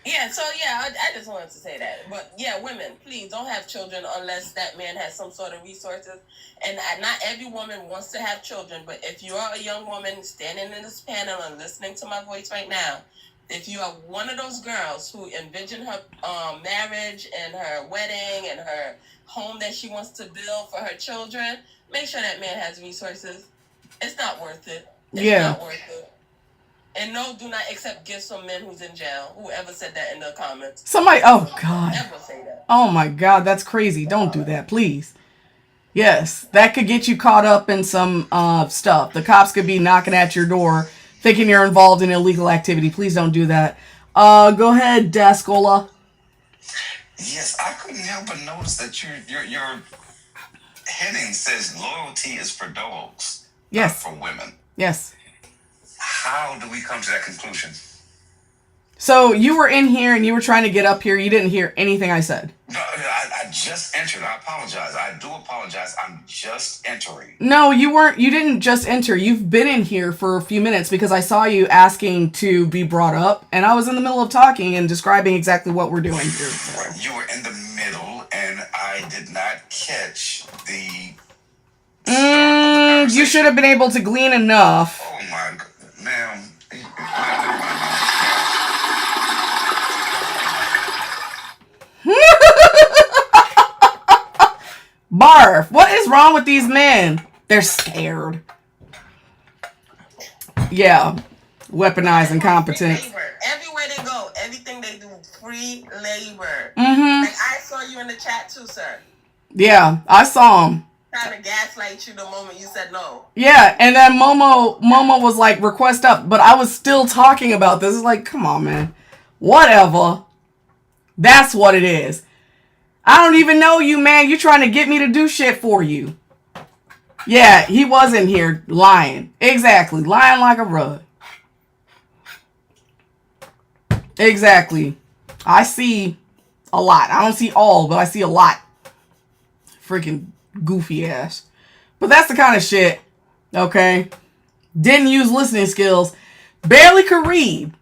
Yeah, so yeah, I just wanted to say that. But yeah, women, please don't have children unless that man has some sort of resources. And not every woman wants to have children, but if you are a young woman standing in this panel and listening to my voice right now, if you are one of those girls who envision her marriage and her wedding and her home that she wants to build for her children, make sure that man has resources. It's not worth it. It's not worth it. And no, do not accept gifts from men who's in jail. Whoever said that in the comments. Somebody, oh God. Never say that. Oh my God, that's crazy. Don't do that, please. Yes, that could get you caught up in some stuff. The cops could be knocking at your door thinking you're involved in illegal activity. Please don't do that. Go ahead, Dascola. Yes, I couldn't help but notice that your heading says loyalty is for dogs, yes, not for women. Yes. How do we come to that conclusion? So you were in here and you were trying to get up here. You didn't hear anything I said. No, I just entered. I apologize. I do apologize. I'm just entering. No, you weren't. You didn't just enter. You've been in here for a few minutes because I saw you asking to be brought up. And I was in the middle of talking and describing exactly what we're doing here. So. You were in the middle and I I did not catch the You should have been able to glean enough. Oh my God, ma'am. Never mind. Barf, what is wrong with these men? They're scared. Yeah. Weaponized incompetence. Everywhere they go, everything they do, free labor. Mm-hmm. Like, I saw you in the chat too, sir. Yeah, I saw him. Trying to gaslight you the moment you said no. Yeah, and then Momo was like, request up, but I was still talking about this. It's like, come on, man. Whatever. That's what it is. I don't even know you, man. You trying to get me to do shit for you. Yeah, he was in here lying. Exactly. Lying like a rug. Exactly. I see a lot. I don't see all, but I see a lot. Freaking goofy ass. But that's the kind of shit. Okay. Didn't use listening skills. Barely could read.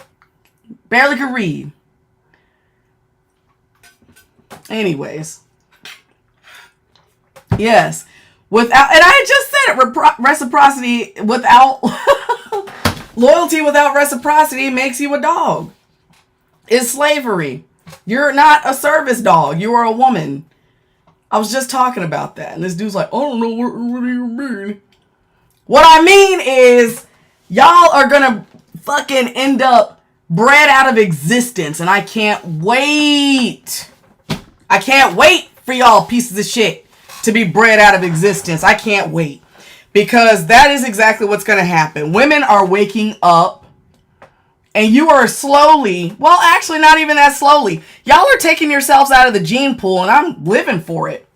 Barely could read. Anyways. Yes. Without, and I just said it, reciprocity without, loyalty without reciprocity makes you a dog. It's slavery. You're not a service dog. You are a woman. I was just talking about that. And this dude's like, I don't know what do you mean. What I mean is, y'all are going to fucking end up bred out of existence. And I can't wait. I can't wait for y'all pieces of shit to be bred out of existence. I can't wait. Because that is exactly what's going to happen. Women are waking up. And you are slowly, well, actually not even that slowly. Y'all are taking yourselves out of the gene pool, and I'm living for it.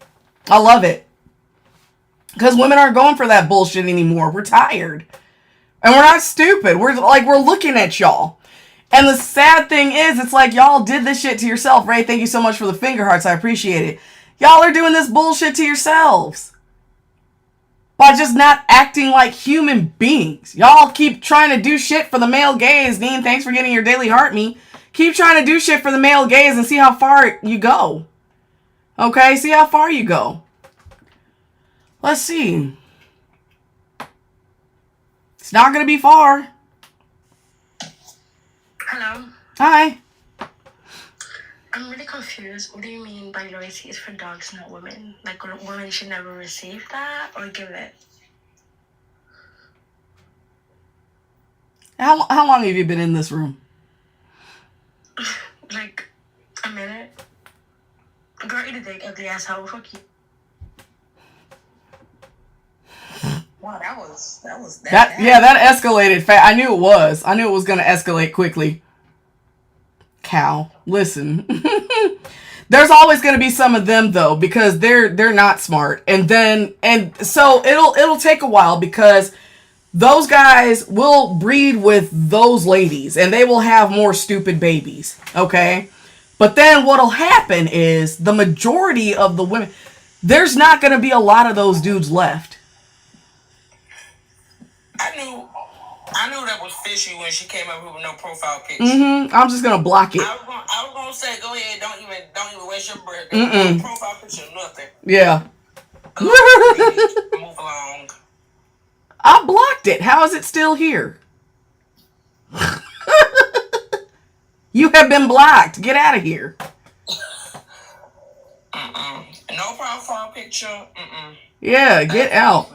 I love it. Because women aren't going for that bullshit anymore. We're tired. And we're not stupid. We're looking at y'all. And the sad thing is, it's like y'all did this shit to yourself, right? Thank you so much for the finger hearts. I appreciate it. Y'all are doing this bullshit to yourselves. By just not acting like human beings. Y'all keep trying to do shit for the male gaze. Dean, thanks for getting your daily heart me. Keep trying to do shit for the male gaze and see how far you go. Okay? See how far you go. Let's see. It's not going to be far. Hello. Hi. I'm really confused. What do you mean by loyalty is for dogs, not women? Like, women should never receive that or give it? How long have you been in this room? Like, a minute. Girl, eat a dick, ugly asshole. Fuck you. Wow, that was that. Yeah, that escalated fast. I knew it was. I knew it was going to escalate quickly. Cow. Listen. There's always going to be some of them though, because they're not smart. And so it'll take a while, because those guys will breed with those ladies and they will have more stupid babies. Okay? But then what'll happen is the majority of the women, there's not going to be a lot of those dudes left. I knew that was fishy when she came up with no profile picture. I'm just gonna block it. I was gonna say, go ahead, don't even waste your breath. No profile picture, nothing. Yeah. Move along. I blocked it. How is it still here? You have been blocked. Get out of here. No profile picture. Yeah, get out.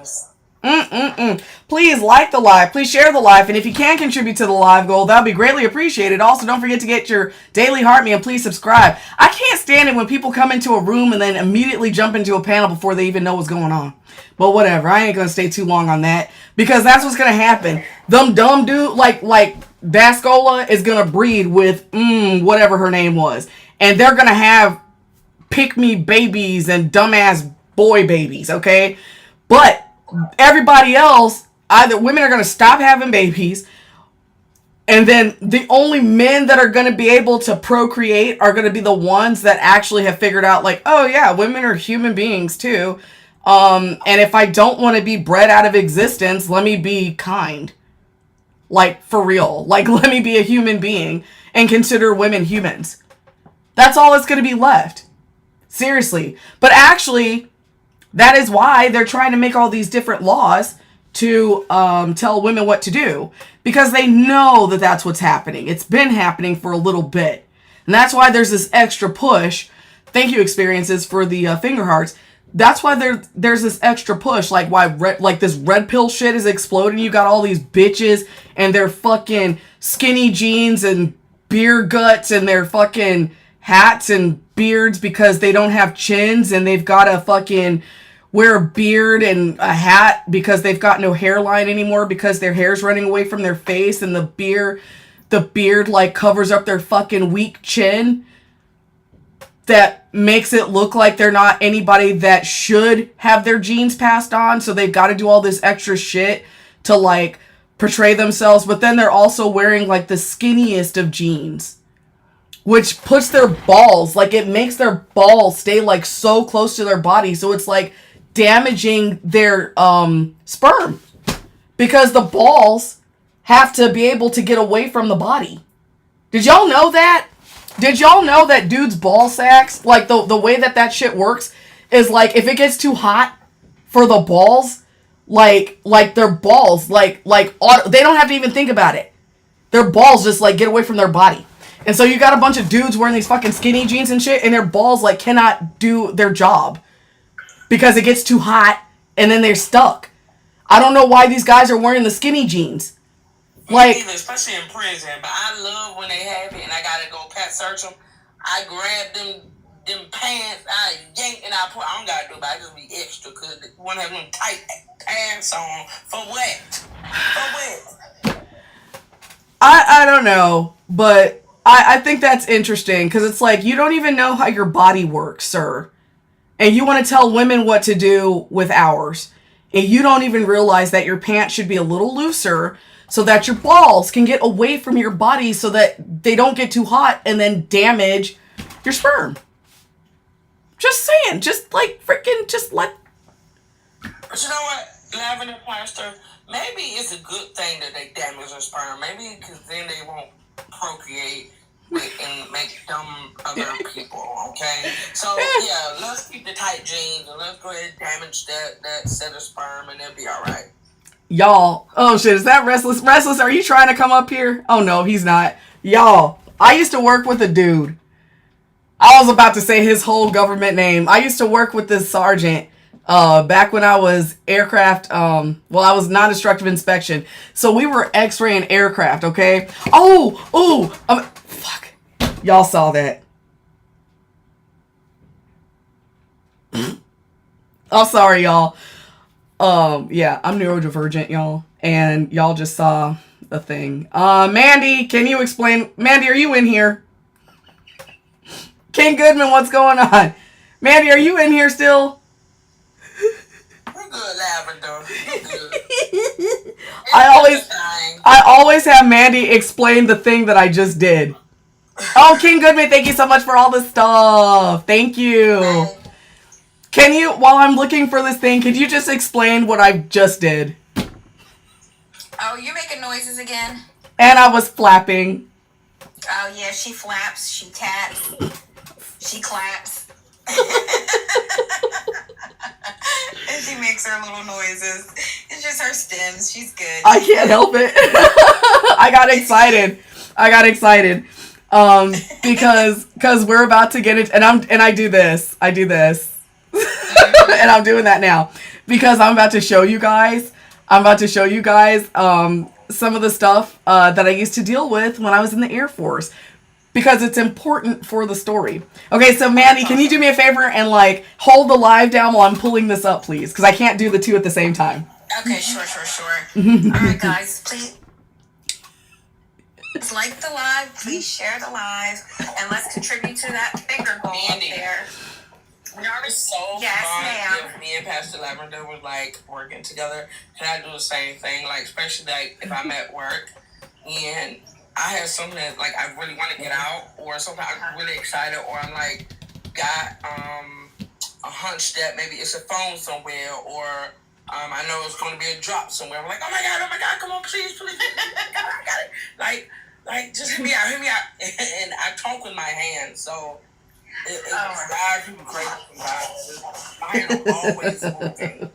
Please like the live. Please share the live. And if you can contribute to the live goal, that would be greatly appreciated. Also, don't forget to get your daily heart me and please subscribe. I can't stand it when people come into a room and then immediately jump into a panel before they even know what's going on. But whatever. I ain't going to stay too long on that, because that's what's going to happen. Them dumb dude, like Dascola is going to breed with whatever her name was. And they're going to have pick-me babies and dumbass boy babies, okay? But everybody else, either women are going to stop having babies, and then the only men that are going to be able to procreate are going to be the ones that actually have figured out, like, oh yeah, women are human beings too. And if I don't want to be bred out of existence, let me be kind. Like, for real. Like, let me be a human being and consider women humans. That's all that's going to be left. Seriously. But actually, that is why they're trying to make all these different laws to tell women what to do. Because they know that that's what's happening. It's been happening for a little bit. And that's why there's this extra push. Thank you, Experiences, for the finger hearts. That's why there's this extra push. Like why this red pill shit is exploding. You got all these bitches and their fucking skinny jeans and beer guts and their fucking hats and beards because they don't have chins, and they've got to fucking wear a beard and a hat because they've got no hairline anymore because their hair's running away from their face, and the beard like covers up their fucking weak chin that makes it look like they're not anybody that should have their genes passed on. So they've got to do all this extra shit to like portray themselves, but then they're also wearing like the skinniest of jeans, which puts their balls, like it makes their balls stay like so close to their body, so it's like damaging their sperm, because the balls have to be able to get away from the body. Did y'all know that? Did y'all know that dudes' ball sacks, like the way that shit works is like if it gets too hot for the balls, like their balls, like they don't have to even think about it. Their balls just like get away from their body. And so you got a bunch of dudes wearing these fucking skinny jeans and shit, and their balls like cannot do their job because it gets too hot and then they're stuck. I don't know why these guys are wearing the skinny jeans. Like, especially in prison, but I love when they have it and I gotta go pet search them. I grab them pants, I yank and I don't gotta do it, but I just be extra because they want to have them tight pants on. For what? For what? I don't know, but I think that's interesting because it's like you don't even know how your body works, sir. And you want to tell women what to do with ours. And you don't even realize that your pants should be a little looser so that your balls can get away from your body so that they don't get too hot and then damage your sperm. Just saying. Just like freaking just let... But you know what? Lavender Plaster, maybe it's a good thing that they damage their sperm. Maybe because then they won't procreate and make dumb other people, okay? So, yeah, let's keep the tight jeans and let's go ahead and damage that set of sperm and it'll be all right. Y'all, oh shit, is that Restless? Restless, are you trying to come up here? Oh no, he's not. Y'all, I used to work with a dude. I was about to say his whole government name. I used to work with this sergeant back when I was aircraft, I was non-destructive inspection. So we were x-raying aircraft, okay? Fuck. Y'all saw that. I'm sorry, y'all. Yeah, I'm neurodivergent, y'all. And y'all just saw the thing. Mandy, can you explain? Mandy, are you in here? King Goodman, what's going on? Mandy, are you in here still? We're good, Lavender. We're good. I always have Mandy explain the thing that I just did. Oh, King Goodman, thank you so much for all the stuff. Thank you. Can you, while I'm looking for this thing, could you just explain what I just did? Oh, you're making noises again? And I was flapping. Oh, yeah, she flaps, she taps, she claps. And she makes her little noises. It's just her stems. She's good. I can't help it. I got excited. Because we're about to get it, and I do this. And I'm doing that now because I'm about to show you guys some of the stuff that I used to deal with when I was in the Air Force because it's important for the story. Okay, so Mandy, can you do me a favor and like hold the live down while I'm pulling this up, please? Because I can't do the two at the same time. Okay, sure. All right, guys, please like the live, please share the live, and let's contribute to that finger goal up there. We are so fun if me and Pastor Lavender were like working together. Can I do the same thing? Like, especially like if I'm at work and I have something that like I really want to get out, or something I'm really excited, or I'm like got a hunch that maybe it's a phone somewhere, or I know it's going to be a drop somewhere. I'm like, oh my god, come on, please, I got it. Like just hit me out, and I talk with my hands. So It drives you crazy. Mine are always moving.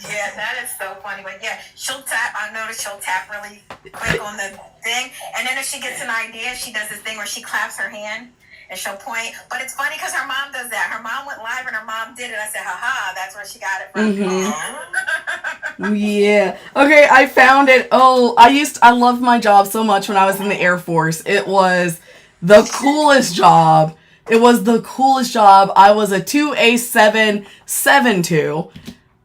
Yeah, that is so funny. But yeah, she'll tap. I noticed she'll tap really quick on the thing. And then if she gets an idea, she does this thing where she claps her hand and she'll point. But it's funny because her mom does that. Her mom went live and her mom did it. I said, haha, that's where she got it from. Yeah. Okay, I found it. Oh, I loved my job so much when I was in the Air Force. It was the coolest job. It was the coolest job. I was a 2A772.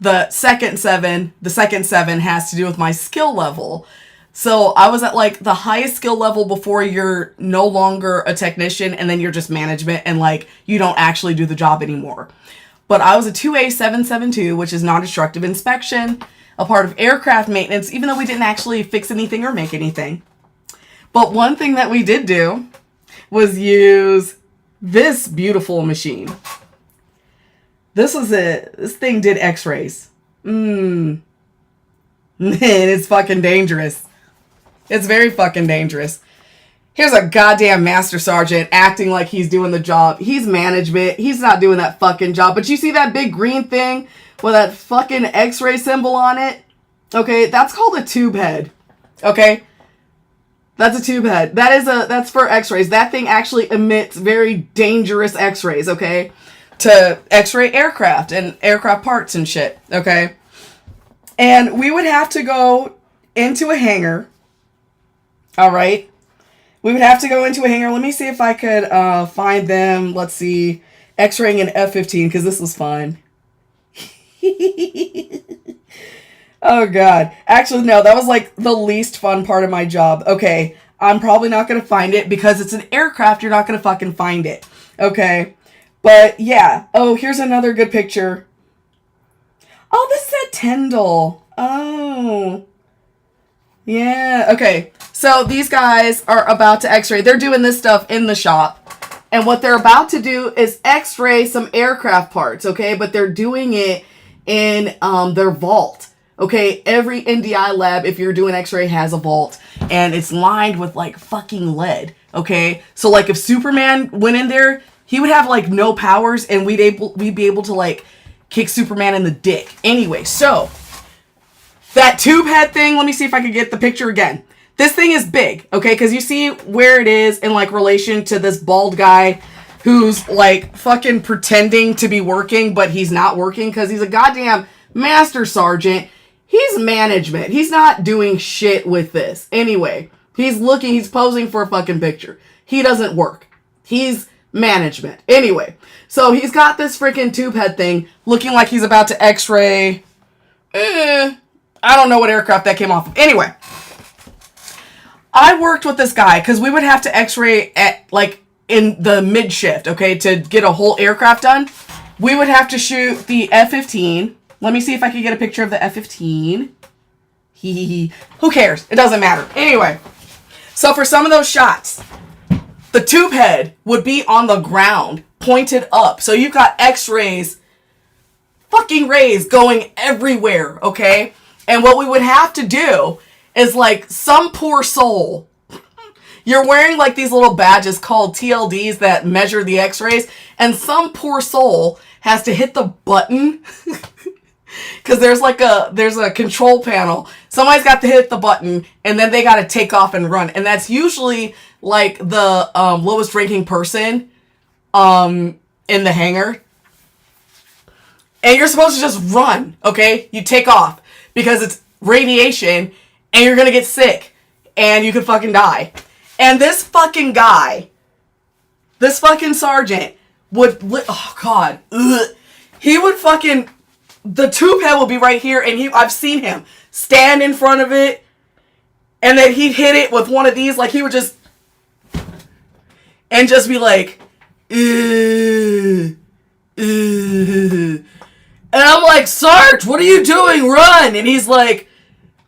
The second seven has to do with my skill level. So I was at like the highest skill level before you're no longer a technician and then you're just management and like you don't actually do the job anymore. But I was a 2A772, which is non-destructive inspection, a part of aircraft maintenance, even though we didn't actually fix anything or make anything. But one thing that we did do was use this beautiful machine. This was it. This thing did x-rays. And it's fucking dangerous. It's very fucking dangerous. Here's a goddamn master sergeant acting like he's doing the job. He's management. He's not doing that fucking job. But you see that big green thing with that fucking x-ray symbol on it? Okay, that's called a tube head. Okay? That's a tube head. That's for x-rays. That thing actually emits very dangerous x-rays, okay? To x-ray aircraft and aircraft parts and shit, okay? And we would have to go into a hangar, all right? We would have to go into a hangar. Let me see if I could find them. Let's see. X-raying an F-15, because this was fun. Oh, God. Actually, no, that was like the least fun part of my job. Okay, I'm probably not going to find it because it's an aircraft. You're not going to fucking find it, okay? But, yeah. Oh, here's another good picture. Oh, this is at Tyndall. Oh. Yeah, okay. So, these guys are about to x-ray. They're doing this stuff in the shop. And what they're about to do is x-ray some aircraft parts, okay? But they're doing it in their vault. Okay, every NDI lab, if you're doing x-ray, has a vault. And it's lined with, like, fucking lead, okay? So, like, if Superman went in there, he would have, like, no powers, and we'd be able to, like, kick Superman in the dick. Anyway, so, that tube head thing, let me see if I can get the picture again. This thing is big, okay? Because you see where it is in, like, relation to this bald guy who's, like, fucking pretending to be working, but he's not working because he's a goddamn master sergeant. He's management. He's not doing shit with this. Anyway, he's posing for a fucking picture. He doesn't work. He's management. Anyway, so he's got this freaking tube head thing looking like he's about to x-ray. I don't know what aircraft that came off of. Anyway, I worked with this guy because we would have to x-ray at, like, in the mid shift, okay, to get a whole aircraft done. We would have to shoot the F-15. Let me see if I can get a picture of the F-15. Who cares? It doesn't matter. Anyway, so for some of those shots, the tube head would be on the ground, pointed up. So you've got x-rays, fucking rays going everywhere, okay? And what we would have to do is, like, some poor soul. You're wearing, like, these little badges called TLDs that measure the x-rays, and some poor soul has to hit the button. Because there's a control panel. Somebody's got to hit the button, and then they got to take off and run. And that's usually, like, the lowest ranking person in the hangar. And you're supposed to just run, okay? You take off. Because it's radiation, and you're going to get sick. And you could fucking die. And this fucking guy, this fucking sergeant, oh, God. Ugh. He would fucking... The tube head will be right here, and I've seen him stand in front of it, and then he'd hit it with one of these, like, he would just... And just be like... And I'm like, Sarge, what are you doing? Run! And he's like,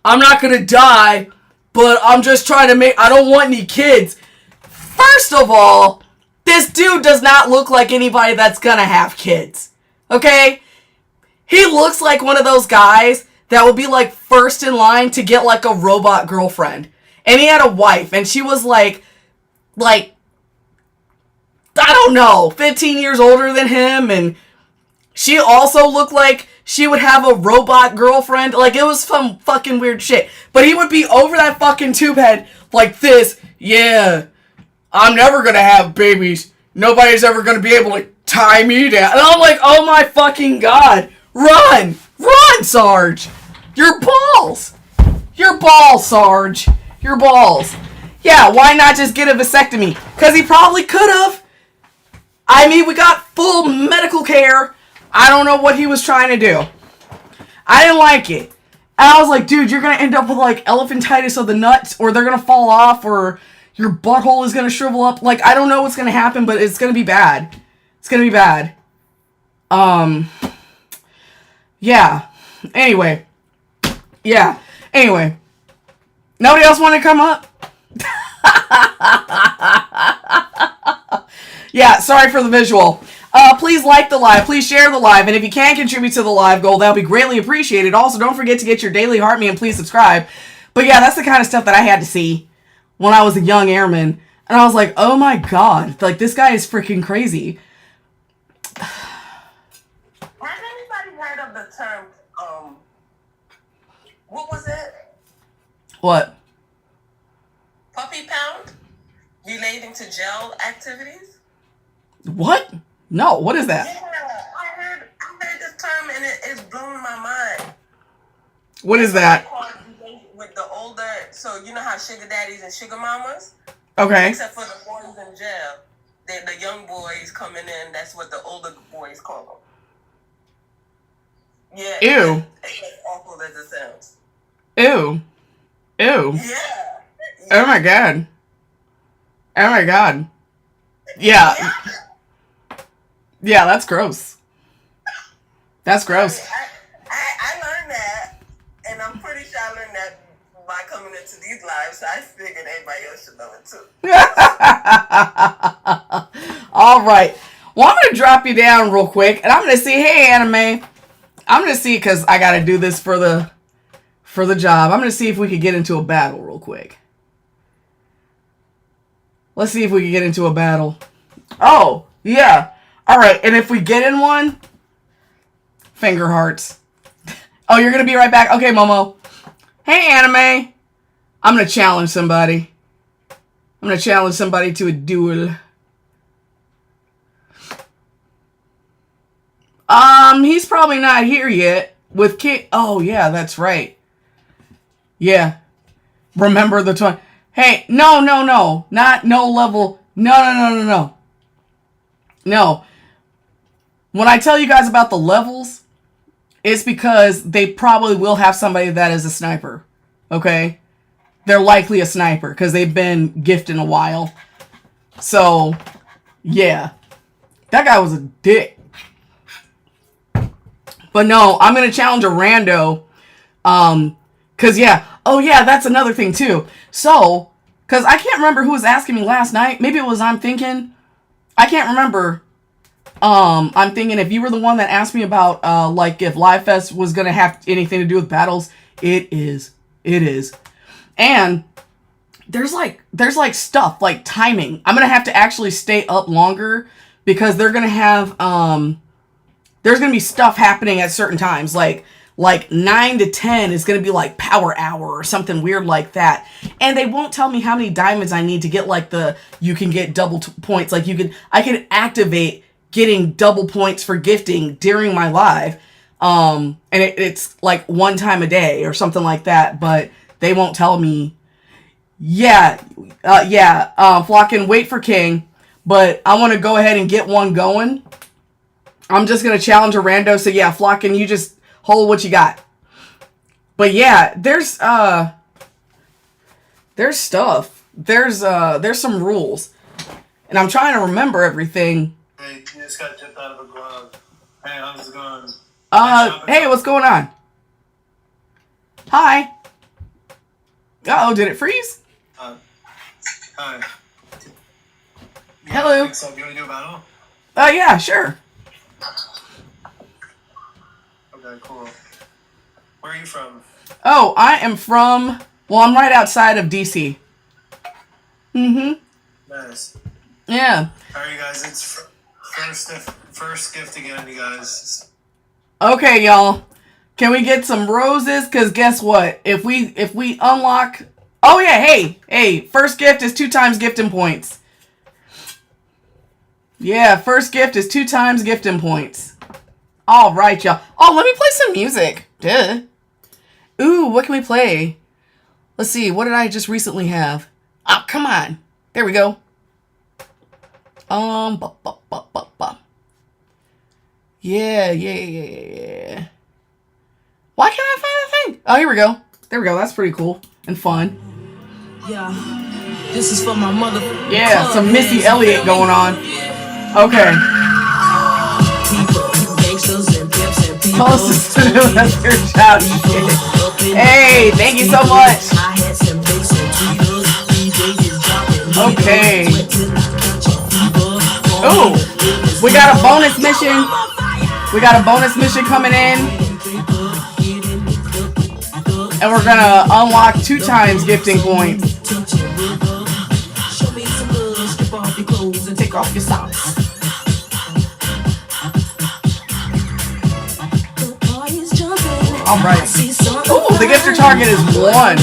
I'm not gonna die, but I'm just trying to I don't want any kids. First of all, this dude does not look like anybody that's gonna have kids. Okay? He looks like one of those guys that would be, like, first in line to get, like, a robot girlfriend. And he had a wife, and she was, like, I don't know, 15 years older than him, and she also looked like she would have a robot girlfriend. Like, it was some fucking weird shit. But he would be over that fucking tube head like this. Yeah, I'm never gonna have babies. Nobody's ever gonna be able to tie me down. And I'm like, oh my fucking god. Run! Run, Sarge! Your balls! Your balls, Sarge. Your balls. Yeah, why not just get a vasectomy? Because he probably could have. I mean, we got full medical care. I don't know what he was trying to do. I didn't like it. And I was like, dude, you're going to end up with, like, elephantitis of the nuts, or they're going to fall off, or your butthole is going to shrivel up. Like, I don't know what's going to happen, but it's going to be bad. It's going to be bad. Yeah. Anyway. Yeah. Anyway. Nobody else want to come up? Yeah, sorry for the visual. Please like the live. Please share the live. And if you can contribute to the live goal, that would be greatly appreciated. Also, don't forget to get your daily heart me and please subscribe. But yeah, that's the kind of stuff that I had to see when I was a young airman. And I was like, oh my god. Like, this guy is freaking crazy. Has anybody heard of the term, what was it? What? Puppy pound? Relating to jail activities? What? No, what is that? Yeah, I heard this term and it's blowing my mind. What is that? With the older, so you know how sugar daddies and sugar mamas? Okay. Except for the boys in jail. The young boys coming in, that's what the older boys call them. Yeah. Ew. It's as awful as it sounds. Ew. Ew. Yeah. Oh my god. Oh my god. Yeah. Yeah, that's gross. That's gross. I learned that, and I'm pretty sure I learned that by coming into these lives, so I figured everybody else should know it too. All right. Well, I'm going to drop you down real quick, and I'm going to see, hey, anime. I'm going to see, because I got to do this for the job. I'm going to see if we could get into a battle real quick. Let's see if we can get into a battle. Oh, yeah. All right, and if we get in one, finger hearts. Oh, you're going to be right back? Okay, Momo. Hey, anime. I'm going to challenge somebody. I'm going to challenge somebody to a duel. He's probably not here yet with King. Oh, yeah, that's right. Yeah. Remember the 20. Hey, no. Not no level. No. No. When I tell you guys about the levels, it's because they probably will have somebody that is a sniper. Okay? They're likely a sniper because they've been gifted a while. So, yeah. That guy was a dick. But no, I'm going to challenge a rando. Because, yeah. Oh, yeah, that's another thing, too. So, because I can't remember who was asking me last night. Maybe it was I'm Thinking. I can't remember. I'm thinking if you were the one that asked me about, like, if Live Fest was going to have anything to do with battles. It is. It is. And there's like stuff, like timing. I'm going to have to actually stay up longer because they're going to have, there's going to be stuff happening at certain times. Like 9 to 10 is going to be like power hour or something weird like that. And they won't tell me how many diamonds I need to get like you can get double points. Like I can activate getting double points for gifting during my live. And it's like one time a day or something like that, but they won't tell me. Yeah. Flockin', wait for King, but I want to go ahead and get one going. I'm just going to challenge a rando. So yeah, Flockin', you just hold what you got. But yeah, there's stuff. There's some rules. And I'm trying to remember everything. Hey, you just got jumped out of a glove. Hey, how's it going? Hey, what's going on? Hi. Uh-oh, did it freeze? Hi. Hello. So, you want to do a battle? Yeah, sure. Okay, cool. Where are you from? Oh, I am from, well, I'm right outside of DC. Mm-hmm. Nice. Yeah. All right, you guys. It's first gift again, you guys. Okay, y'all. Can we get some roses? Because guess what? If we unlock... Oh, yeah. Hey. First gift is 2 times gifting points. Yeah, first gift is 2 times gifting points. All right, y'all. Oh, let me play some music. Duh. Ooh, what can we play? Let's see. What did I just recently have? Oh, come on. There we go. Yeah. Why can't I find a thing? Oh, here we go. There we go. That's pretty cool and fun. Yeah, this is for my mother. Yeah, some Missy Elliott going on. Okay. Closest to that's your child. Hey, thank you so much. Okay. Ooh, we got a bonus mission. We got a bonus mission coming in. And we're gonna unlock 2 times gifting points. Take off your socks. Alright. Ooh, the gifter target is 1.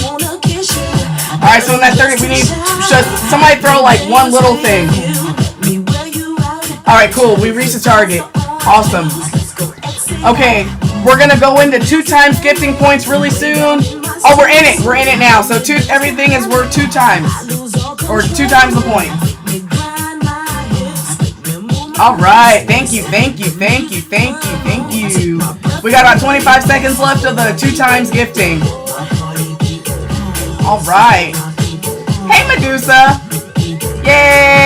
Alright, so in that 30, we need just somebody throw like one little thing. Alright, cool. We reached the target. Awesome. Okay, we're gonna go into 2 times gifting points really soon. Oh, we're in it. We're in it now. So everything is worth 2 times. Or 2 times the point. Alright, thank you. We got about 25 seconds left of the 2 times gifting. Alright. Hey, Medusa! Yay!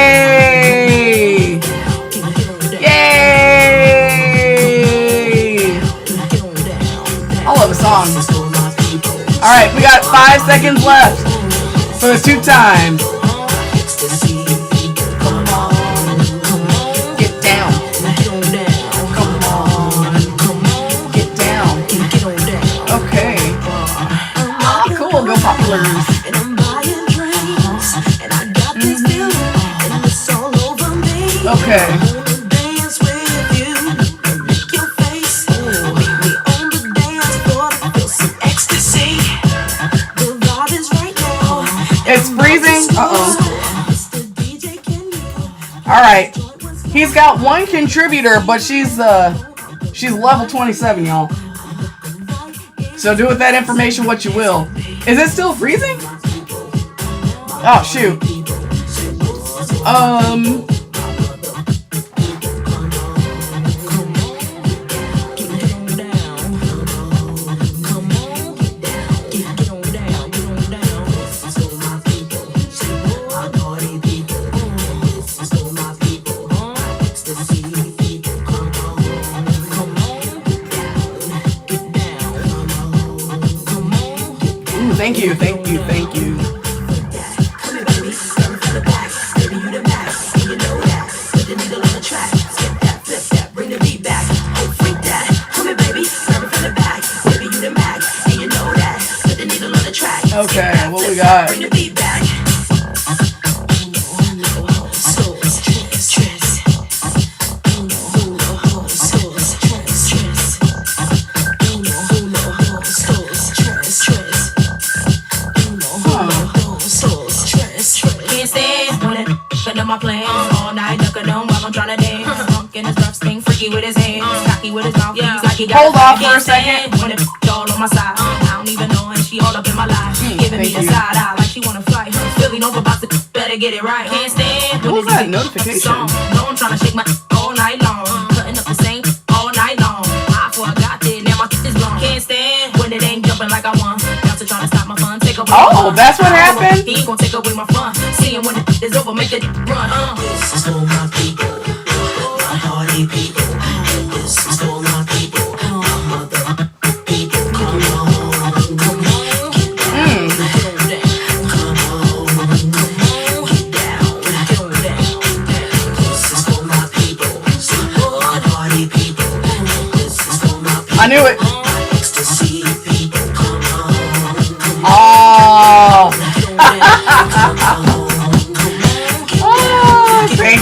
I love the song. Alright, we got 5 seconds left for the 2 times. Go Poplars. Okay. It's freezing. Uh-oh. Alright. He's got 1 contributor, but she's level 27, y'all. So do with that information what you will. Is it still freezing? Oh, shoot. Thank you. Okay, what we got? My plans all night, look at them while I'm trying to dance. Drunk in his rough sting, freaky with his hands, cocky with his mouth. He's like he got hold off for a second. When it's all on my side, I don't even know, and she all up in my life, giving me the side eye like she wanna fight. Feeling over about to better get it right. Can't stand. What was that notification? No, I'm trying to shake my all night long, cutting up the same all night long. I forgot that now my is long. Can't stand when it ain't jumping like I want. Bouncer trying to stop my fun, take away. Oh, that's what happened. He ain't gonna take away my fun. Seeing when it's over, make it run. This is for my people, my party people. This is for my people, my mother people. Come on, get down, get on down. Come on, get down, get on down. This is for my people, my party people. This is for my people. I knew it. My ecstasy people. Come on, oh. Thank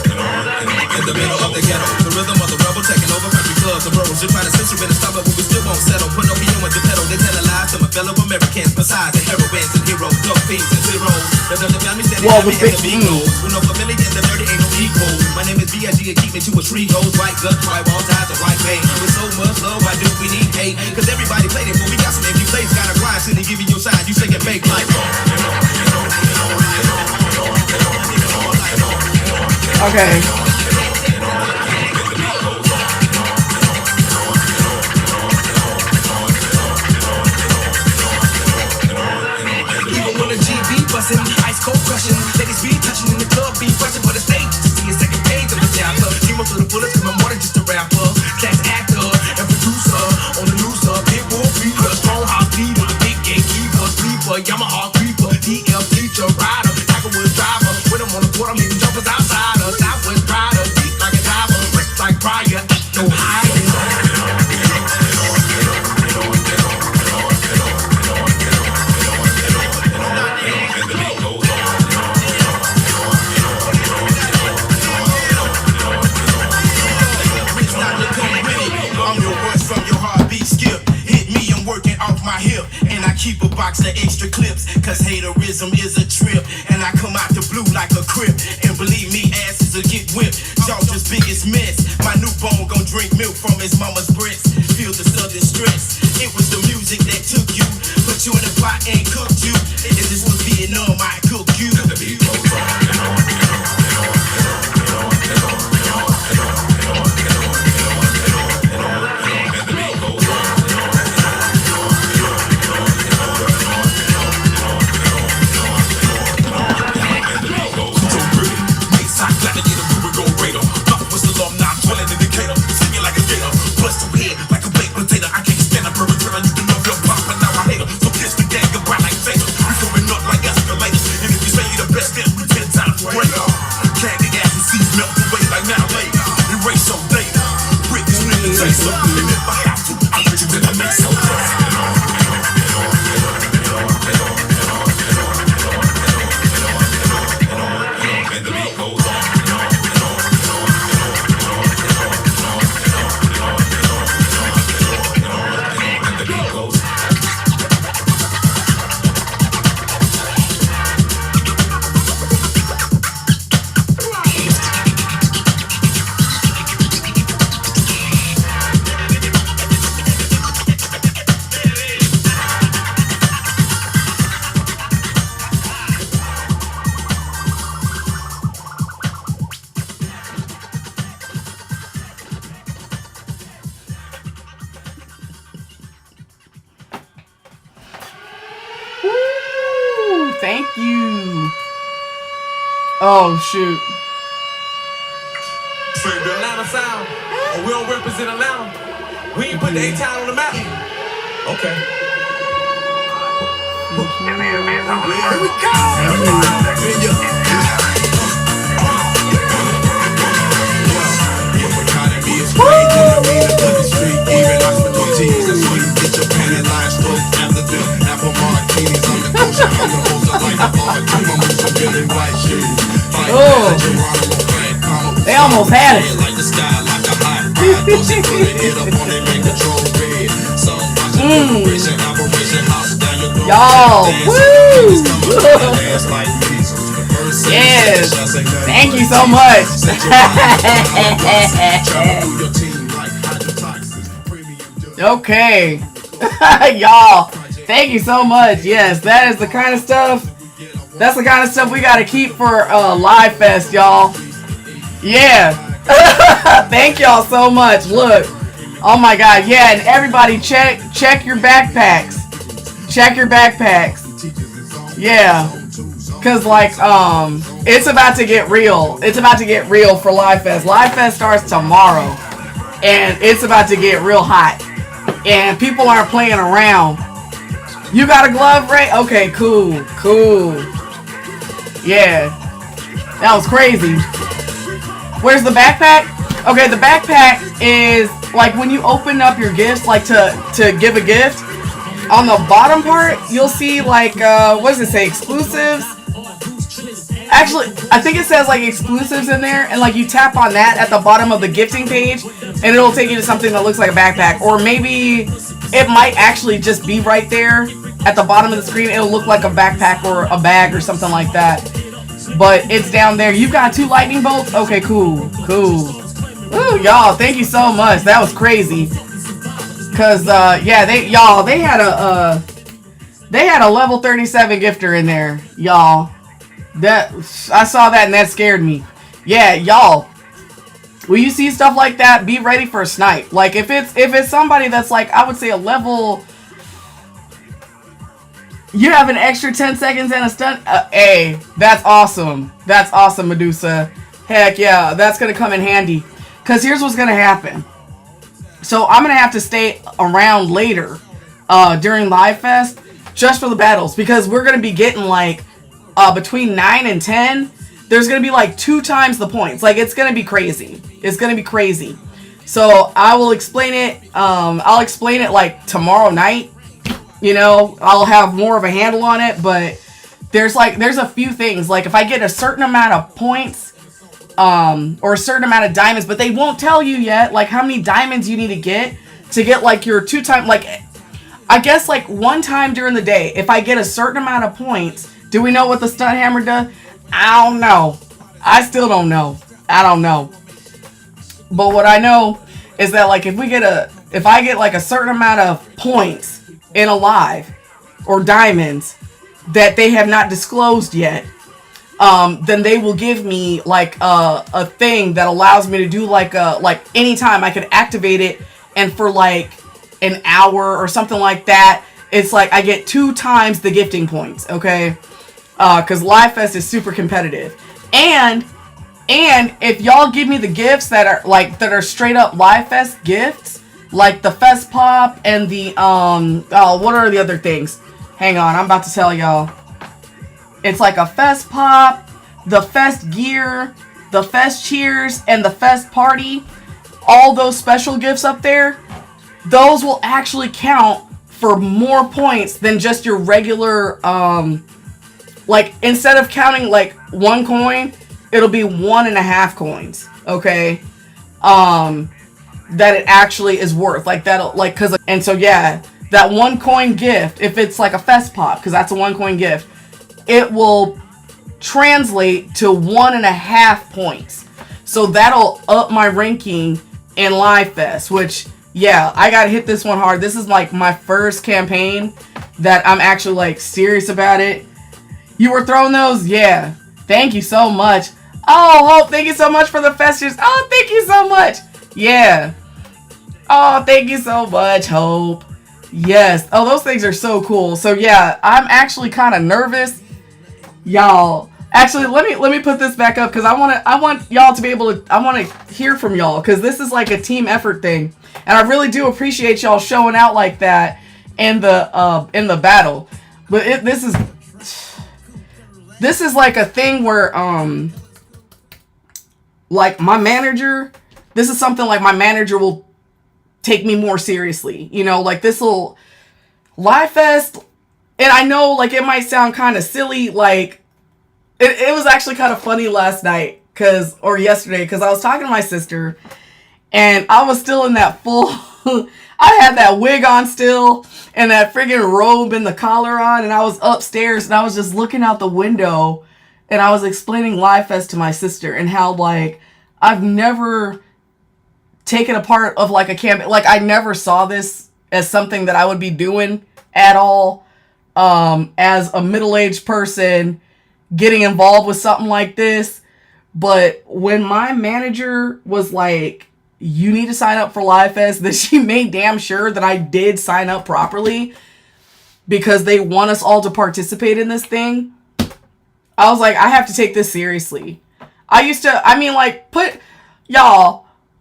In the middle of the ghetto, the rhythm of the rebel taking over country clubs and roads. You try to censor it and stop it, but we still won't settle. Put no PO in the pedal, they tell lies to my fellow Americans. Besides the heroines and heroes, dope fiends and zeros. The family standing at me and the big goals. We know for million, the dirty ain't no equal. My name is B.I.G. and keep me to a street goes. White guts, white wall ties, and white vein. With so much love, why do we need hate? Cause everybody played it, but we got some empty plays. Gotta grind till they give you your sign. You shake and bake like. Okay. Ice cold crushing, ladies be touching in the club, be rushing for the stage to see a second page of the chapter. Demon through the bullets, cause I'm more than just a rapper, slash actor and producer. On the loose up, big wolf fever, strong house leader, the big gatekeeper, sleeper, Yamaha creeper, DL teacher, rider, Tiger Woods driver. When I'm on the court, I'm hitting jumpers outside of Southwest rider, deep like a diver, rich like Briar, no hiding. Keep a box of extra clips, cause haterism is a trip. And I come out the blue like a crip. And believe me, asses will get whipped. Georgia's biggest mess. My newborn gon' drink milk from his mama's breast. Feel the southern stress. It was the music that took you, put you in the pot and cooked you. If this was Vietnam, I'd cook you. The beat goes on and on and on and on and on and on and on and on and on and on and on and on and on and on and the beat goes on. Thank you. Oh, shoot. The Atlanta sound. Oh, we don't represent Atlanta. We ain't put the A-Town on the map. Okay. Here we go. Oh, they almost had it. Y'all, woo! Yes, thank you so much. Okay, y'all, thank you so much. Yes, that is the kind of stuff. That's the kind of stuff we gotta keep for Live Fest, y'all. Yeah. Thank y'all so much. Look. Oh my god. Yeah, and everybody check your backpacks. Check your backpacks. Yeah. Cause like it's about to get real. It's about to get real for Live Fest. Live Fest starts tomorrow. And it's about to get real hot. And people aren't playing around. You got a glove, Ray? Okay, cool. Cool. Yeah. That was crazy. Where's the backpack? Okay, the backpack is like when you open up your gifts, like to give a gift. On the bottom part, you'll see like what does it say? Exclusives. Actually, I think it says like exclusives in there, and like you tap on that at the bottom of the gifting page, and it'll take you to something that looks like a backpack, or maybe it might actually just be right there at the bottom of the screen. It'll look like a backpack or a bag or something like that. But it's down there. You've got 2 lightning bolts? Okay, cool. Cool. Ooh, y'all, thank you so much. That was crazy. Cause yeah, they had a level 37 gifter in there, y'all. That I saw that and that scared me. Yeah, y'all. When you see stuff like that, be ready for a snipe. Like if it's somebody that's like, I would say a level. You have an extra 10 seconds and a stun. Hey, that's awesome. That's awesome, Medusa. Heck yeah, that's going to come in handy. Because here's what's going to happen. So I'm going to have to stay around later during Live Fest just for the battles. Because we're going to be getting like between 9 and 10. There's going to be like 2 times the points. Like it's going to be crazy. It's going to be crazy. So I will explain it. I'll explain it like tomorrow night. You know, I'll have more of a handle on it, but there's a few things. Like if I get a certain amount of points, or a certain amount of diamonds, but they won't tell you yet, like how many diamonds you need to get like your 2 time, like I guess like 1 time during the day. If I get a certain amount of points, do we know what the stun hammer does? I don't know. I still don't know. I don't know. But what I know is that like if I get like a certain amount of points in a live or diamonds that they have not disclosed yet, then they will give me like a thing that allows me to do like anytime I could activate it, and for like an hour or something like that, it's like I get 2 times the gifting points. Okay, because Live Fest is super competitive, and if y'all give me the gifts that are straight up Live Fest gifts, like the Fest Pop and the what are the other things? Hang on, I'm about to tell y'all. It's like a Fest Pop, the Fest Gear, the Fest Cheers, and the Fest Party. All those special gifts up there, those will actually count for more points than just your regular like instead of counting like 1 coin, it'll be 1.5 coins. Okay? That it actually is worth, like that'll like cause, and so yeah, that 1 coin gift, if it's like a Fest Pop, because that's a 1 coin gift, it will translate to 1.5 points. So that'll up my ranking in Live Fest, which yeah, I gotta hit this one hard. This is like my first campaign that I'm actually like serious about it. You were throwing those? Yeah. Thank you so much. Oh, Hope, thank you so much for the festers. Oh, thank you so much. Yeah. Oh, thank you so much, Hope. Yes. Oh, those things are so cool. So yeah, I'm actually kind of nervous, y'all. Actually, let me put this back up because I want y'all to be able to. I want to hear from y'all because this is like a team effort thing, and I really do appreciate y'all showing out like that in the battle. But this is like a thing where like my manager. This is something like my manager will take me more seriously, you know, like this will Live Fest, and I know like it might sound kind of silly, like it was actually kind of funny last night, or yesterday, because I was talking to my sister, and I was still in that full, I had that wig on still, and that friggin' robe and the collar on, and I was upstairs, and I was just looking out the window, and I was explaining Live Fest to my sister, and how, like, I've never taken a part of, like, a camp, like, I never saw this as something that I would be doing at all, as a middle-aged person, getting involved with something like this. But when my manager was like, you need to sign up for Live Fest, that she made damn sure that I did sign up properly, because they want us all to participate in this thing. I was like, I have to take this seriously.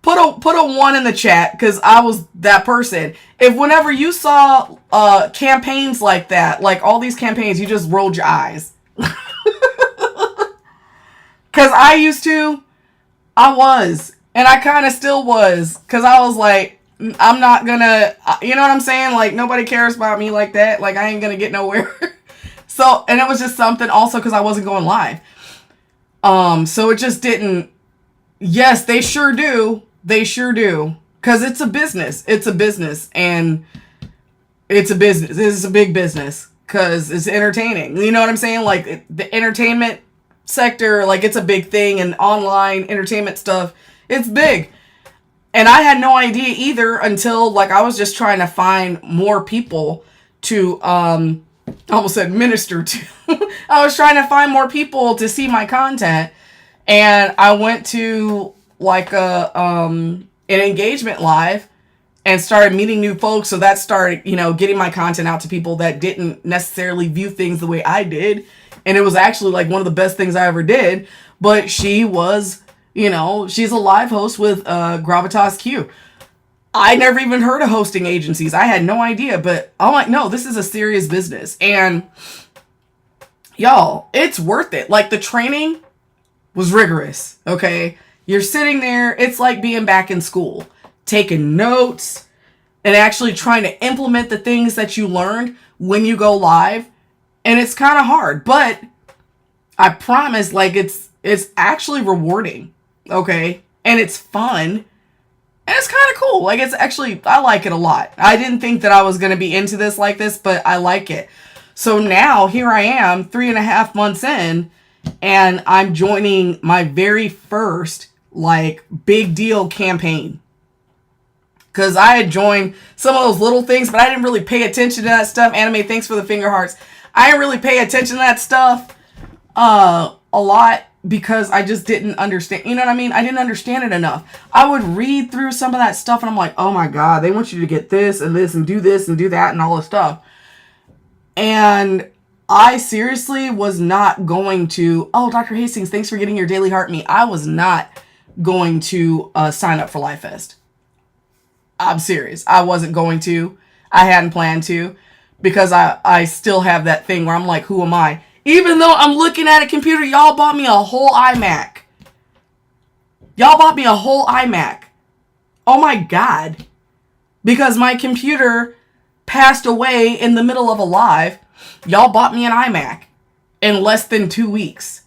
Put a 1 in the chat, because I was that person. If whenever you saw campaigns like that, like all these campaigns, you just rolled your eyes. Because I was. And I kind of still was. Because I was like, I'm not gonna, you know what I'm saying? Like, nobody cares about me like that. Like, I ain't gonna get nowhere. So, and it was just something also because I wasn't going live. So it just didn't, yes, they sure do. They sure do. Because it's a business. It's a business. And it's a business. It's a big business. Because it's entertaining. You know what I'm saying? Like, the entertainment sector, like, it's a big thing. And online entertainment stuff, it's big. And I had no idea either until, like, I was just trying to find more people to, I almost said minister to. I was trying to find more people to see my content. And I went to, like, an engagement live and started meeting new folks. So that started, getting my content out to people that didn't necessarily view things the way I did. And it was actually, like, one of the best things I ever did. But she was, she's a live host with Gravitas Q. I never even heard of hosting agencies. I had no idea. But I'm like, no, this is a serious business. And y'all, it's worth it. Like, the training was rigorous, okay? You're sitting there, it's like being back in school, taking notes and actually trying to implement the things that you learned when you go live. And it's kind of hard, but I promise, like, it's actually rewarding, okay? And it's fun. And it's kind of cool. Like, it's actually, I like it a lot. I didn't think that I was going to be into this like this, but I like it. So now, here I am, 3.5 months in, and I'm joining my very first, like, big deal campaign. Because I had joined some of those little things, but I didn't really pay attention to that stuff. Anime, thanks for the finger hearts. I didn't really pay attention to that stuff a lot because I just didn't understand. You know what I mean? I didn't understand it enough. I would read through some of that stuff, and I'm like, oh my God, they want you to get this and do this and do that and all this stuff. And I seriously was not going to, oh, Dr. Hastings, thanks for getting your daily heart me. I was not going to sign up for Live Fest. I'm serious. I wasn't going to. I hadn't planned to, because I still have that thing where I'm like, who am I? Even though I'm looking at a computer, y'all bought me a whole iMac. Y'all bought me a whole iMac. Oh my God. Because my computer passed away in the middle of a live. Y'all bought me an iMac in less than 2 weeks.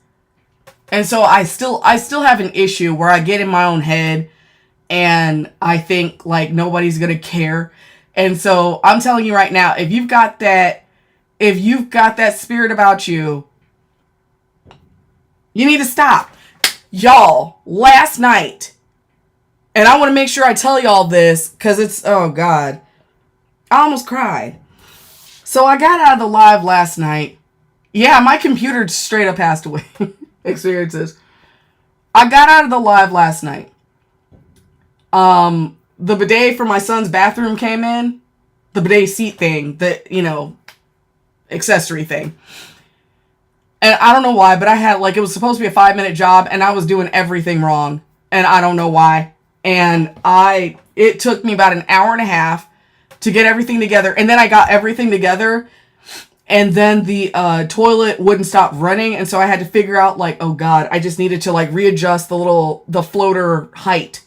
And so I still have an issue where I get in my own head and I think, like, nobody's going to care. And so I'm telling you right now, if you've got that spirit about you, you need to stop. Y'all, last night, and I want to make sure I tell y'all this because it's, oh God, I almost cried. So I got out of the live last night. Yeah, my computer straight up passed away. Experiences. I got out of the live last night. The bidet for my son's bathroom came in. The bidet seat thing, the, accessory thing. And I don't know why, but I had, like, it was supposed to be a 5-minute job, and I was doing everything wrong. And I don't know why. And it took me about an hour and a half to get everything together. And then I got everything together, and then the toilet wouldn't stop running. And so I had to figure out, like, oh God, I just needed to, like, readjust the floater height.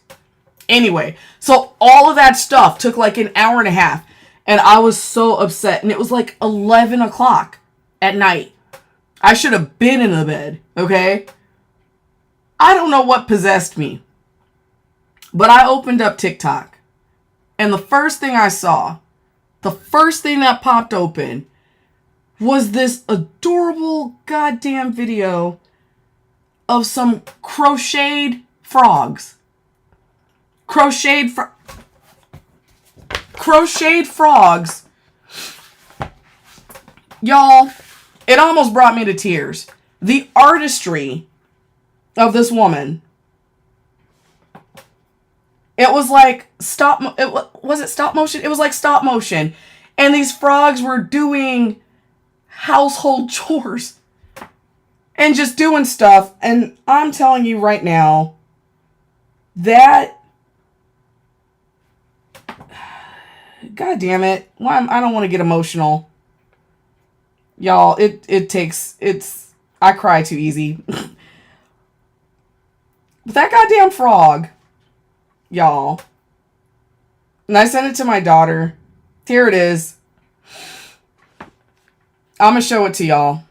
Anyway, so all of that stuff took like an hour and a half. And I was so upset. And it was like 11 o'clock at night. I should have been in the bed, okay? I don't know what possessed me, but I opened up TikTok, and the first thing I saw, the first thing that popped open was this adorable goddamn video of some crocheted frogs. Crocheted frogs. Y'all, it almost brought me to tears. The artistry of this woman. It was like was it stop motion? It was like stop motion. And these frogs were doing household chores and just doing stuff. And I'm telling you right now, that, God damn it. I don't want to get emotional. Y'all, I cry too easy. But that goddamn frog, y'all. And I sent it to my daughter. Here it is. I'm going to show it to y'all.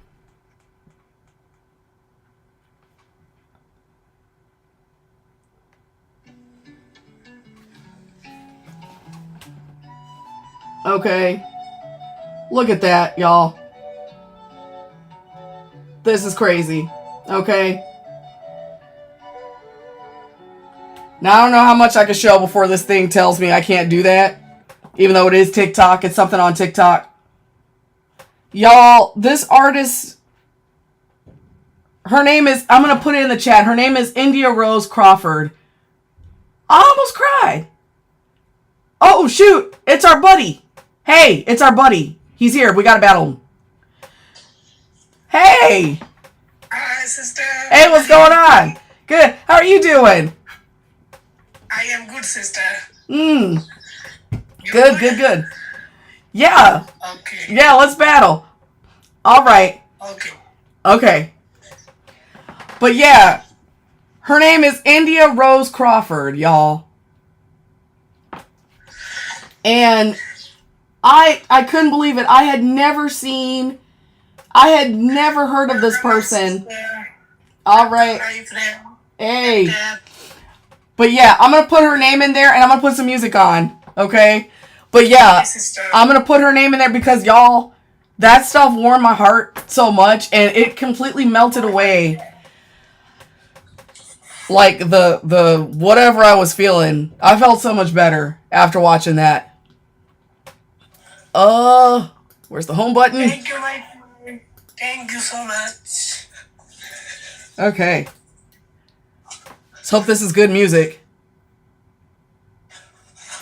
Okay. Look at that, y'all. This is crazy. Okay. Now, I don't know how much I can show before this thing tells me I can't do that. Even though it is TikTok. It's something on TikTok. Y'all, this artist, her name is, I'm going to put it in the chat. Her name is India Rose Crawford. I almost cried. Oh, shoot. It's our buddy. Hey, it's our buddy. He's here. We got to battle him. Hey. Hi, sister. Hey, what's going on? Good. How are you doing? I am good, sister. Good. Yeah. Okay. Yeah, let's battle. All right. Okay. But yeah, her name is India Rose Crawford, y'all. And I couldn't believe it. I had never heard of this person. All right. Hey. But yeah, I'm going to put her name in there and I'm going to put some music on. Okay? But yeah, I'm going to put her name in there because y'all, that stuff warmed my heart so much and it completely melted away. Like the whatever I was feeling. I felt so much better after watching that. Where's the home button? Thank you, my friend. Thank you so much. Okay. Let's hope this is good music.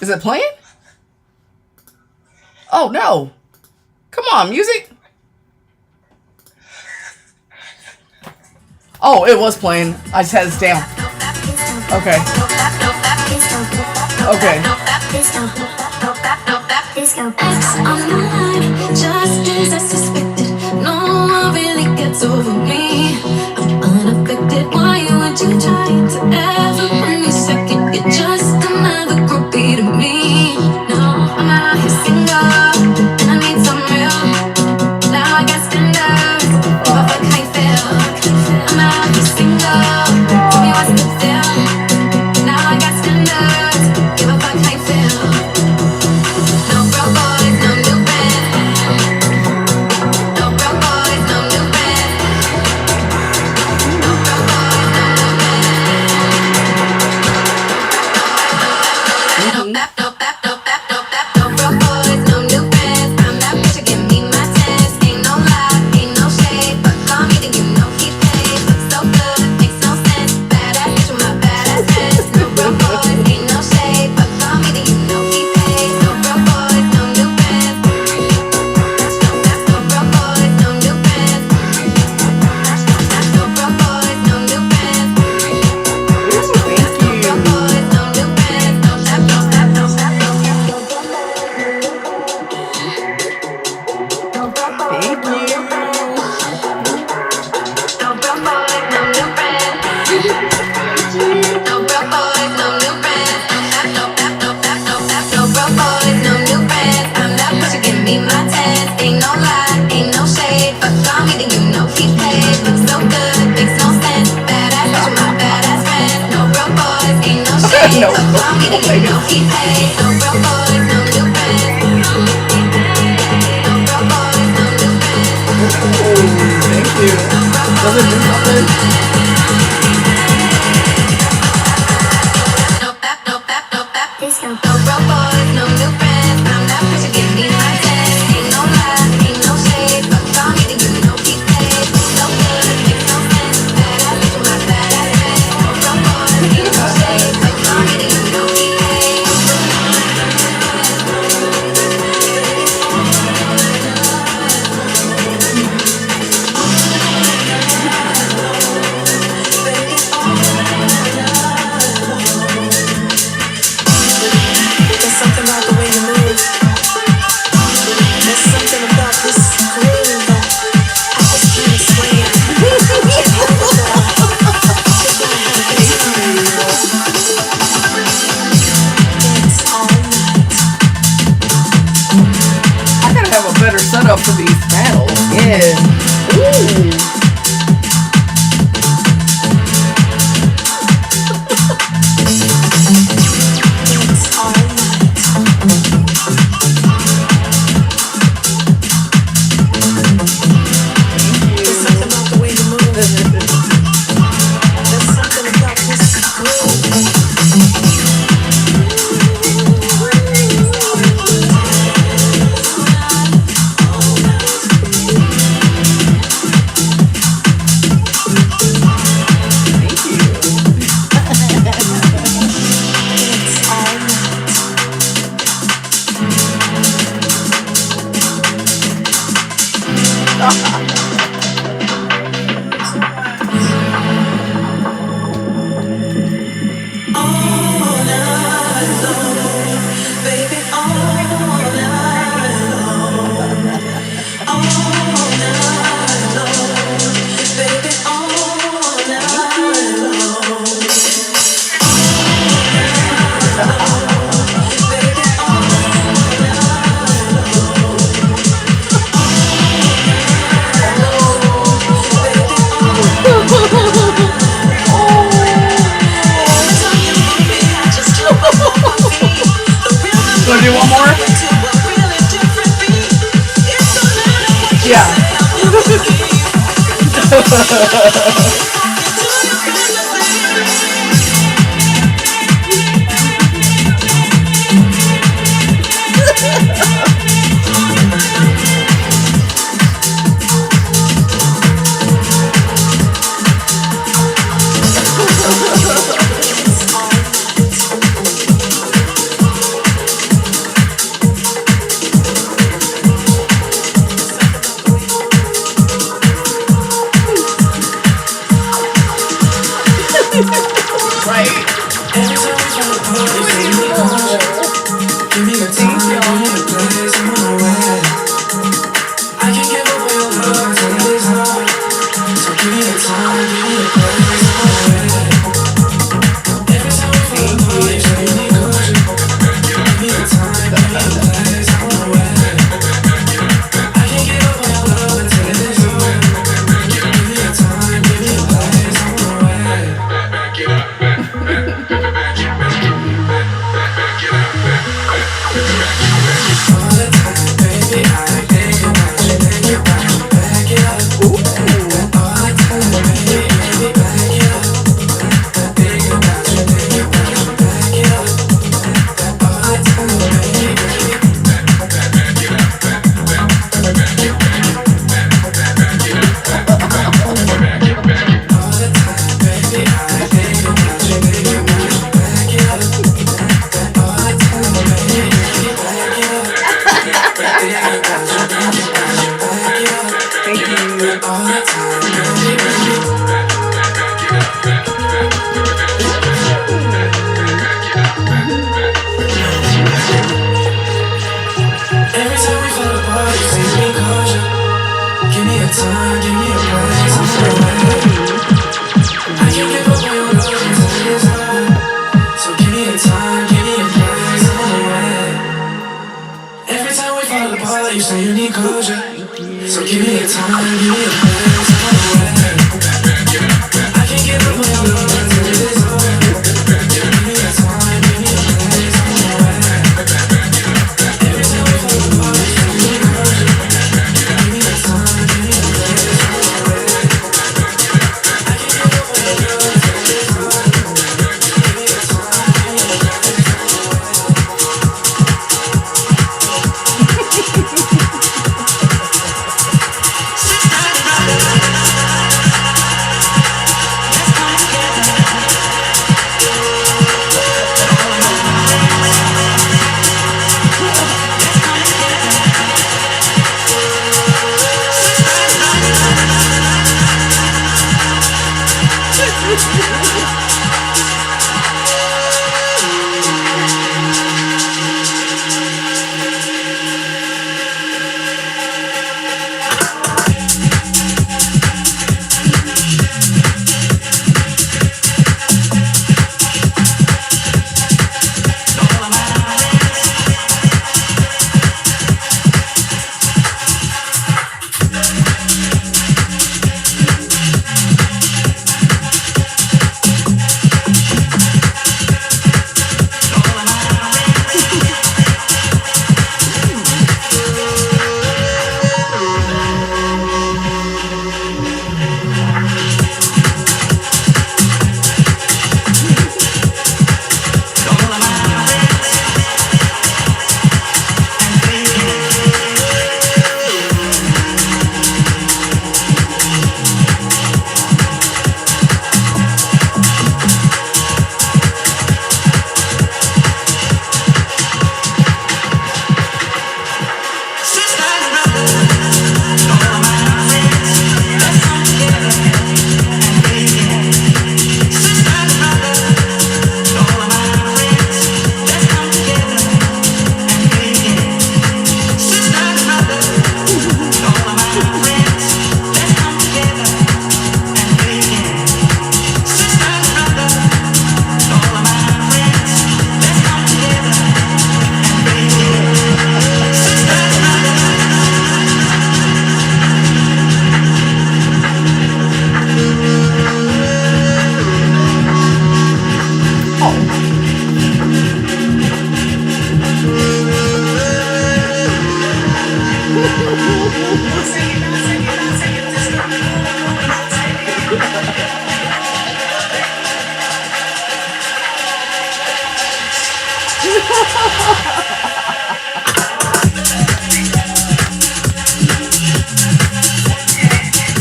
Is it playing? Oh, no. Come on, music. Oh, it was playing. I just had this down. Okay. Just as I suspected, no one really gets over me. I'm unaffected. Why would you try to ever bring me second? You're just another groupie to me. No, I'm out here single, and I need some real. Now I got standards. Give a fuck how you feel. I'm out here single. Tell me what's the deal. Now I got standards. Give a fuck how you feel. No broke boys, no new bands. No, no, thank you. Does it do something? There's something about the way you move. There's something about this groove that I just can't explain. Can't help it that just wanna have a good time. Dance all night. I gotta have a better setup for these panels. Yeah. Ooh. Dance all night. There's something about the way you move. There's something about this groove. Dance all night. All night long, baby, all night long. All night long, baby, all night long. Baby, every time you move me, I just jump up on my feet. The rhythm Wanna do one more? to a really different beat. It don't matter what you Yeah. say, I'll never leave. You do your Right? Every time we try to party, give me the time, give me the place, I'm on my way. I can give away your love until it's hard. So give me the time, give me the place, I'm on my way. Every time we fall apart, you say you need closure. Give me the time, give me the place, I'm on my way. I can give away your love until it's hard. Give me the time, give me the place, I'm on my way. All the time, baby, I think about you, back it up. All the time, baby, back it up. Think about you, back it up. All the time, baby, all the time, baby, I think about you, back it up. All the time, baby, back it up. Thank you. All the time, baby. Every time we fall apart, you say you need closure. Give me a time, give me a place, I'm so ready. I can give up on your love until it's hard. So give me a time, give me a place, I'm on the way. Every time we fall apart, you say you need closure. So give me a time, give me a place, I'm on the way. I can give up on your love until it's hard. Give me a time.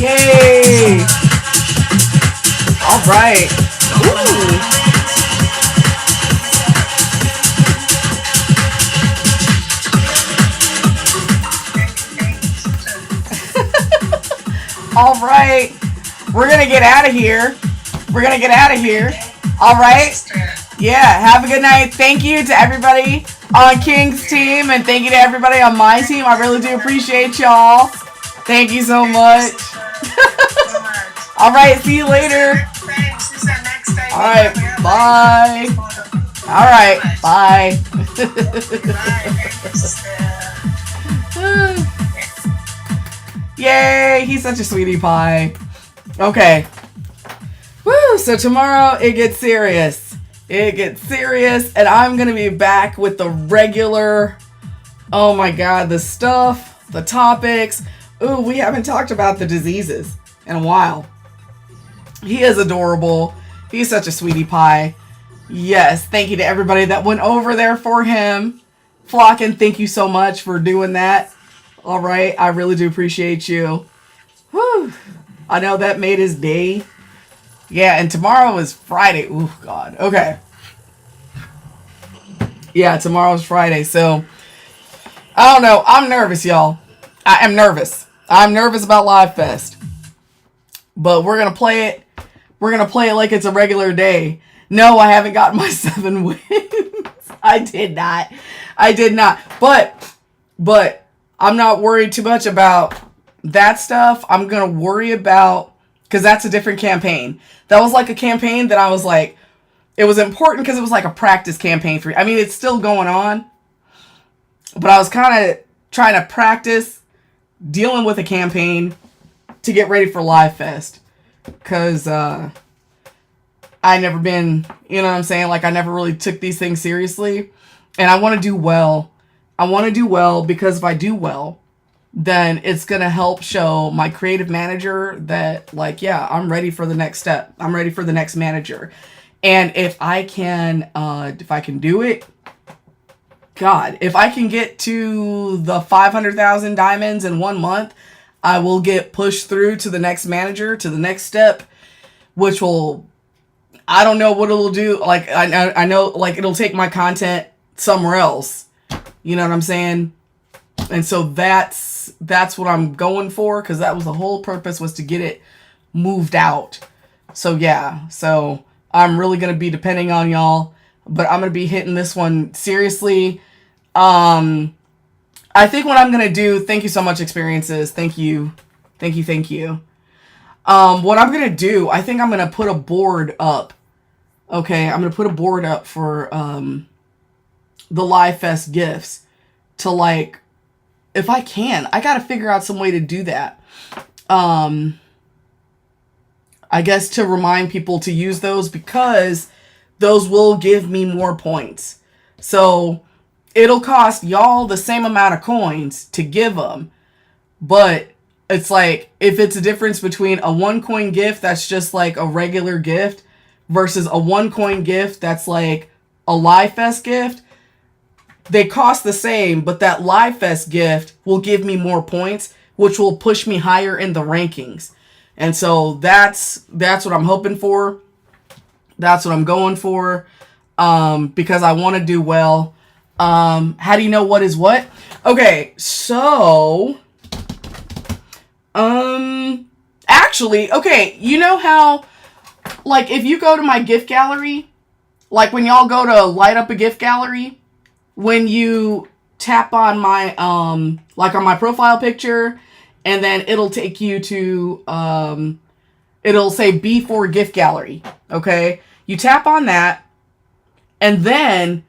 Yay! All right. Ooh. All right. We're going to get out of here. We're going to get out of here. All right. Yeah. Have a good night. Thank you to everybody on King's team, and thank you to everybody on my team. I really do appreciate y'all. Thank you so much. All right. See you later. All right. Bye. All right. Bye. Yay. He's such a sweetie pie. Okay. Woo. So tomorrow it gets serious. It gets serious, and I'm going to be back with the regular, oh my God, the stuff, the topics. Ooh, we haven't talked about the diseases in a while. He is adorable. He's such a sweetie pie. Yes, thank you to everybody that went over there for him. Flockin, thank you so much for doing that. All right, I really do appreciate you. Whew. I know that made his day. Yeah, and tomorrow is Friday. Ooh, God. Okay. Yeah, tomorrow's Friday. So, I don't know. I'm nervous, y'all. I am nervous. I'm nervous about Live Fest. But we're going to play it. We're going to play it like it's a regular day. No, I haven't gotten my 7 wins. I did not. I did not. But I'm not worried too much about that stuff. I'm going to worry about, because that's a different campaign. That was like a campaign that I was like, it was important because it was like a practice campaign for, I mean, it's still going on, but I was kind of trying to practice dealing with a campaign to get ready for Live Fest. Because I never been, you know what I'm saying? Like, I never really took these things seriously. And I want to do well. I want to do well because if I do well, then it's going to help show my creative manager that, like, yeah, I'm ready for the next step. I'm ready for the next manager. And if I can do it, God, if I can get to the 500,000 diamonds in 1 month, I will get pushed through to the next manager, to the next step, which will, I don't know what it'll do. Like, I know, like, it'll take my content somewhere else. You know what I'm saying? And so that's what I'm going for, because that was the whole purpose, was to get it moved out So yeah, so I'm really going to be depending on y'all, but I'm going to be hitting this one seriously. I think what I'm going to do, thank you so much, Experiences. Thank you. Thank you. Thank you. What I'm going to do, I think I'm going to put a board up. Okay, I'm going to put a board up for the Live Fest gifts to, like, if I can, I got to figure out some way to do that. I guess to remind people to use those, because those will give me more points. So it'll cost y'all the same amount of coins to give them, but it's like, if it's a difference between a 1 coin gift that's just like a regular gift versus a 1 coin gift that's like a Live Fest gift, they cost the same, but that Live Fest gift will give me more points, which will push me higher in the rankings. And so that's what I'm hoping for. That's what I'm going for, because I want to do well. How do you know what is what? Okay, so actually, okay, you know how, like, if you go to my gift gallery, like when y'all go to light up a gift gallery, when you tap on my like on my profile picture, and then it'll take you to it'll say B4 gift gallery. Okay, you tap on that, and then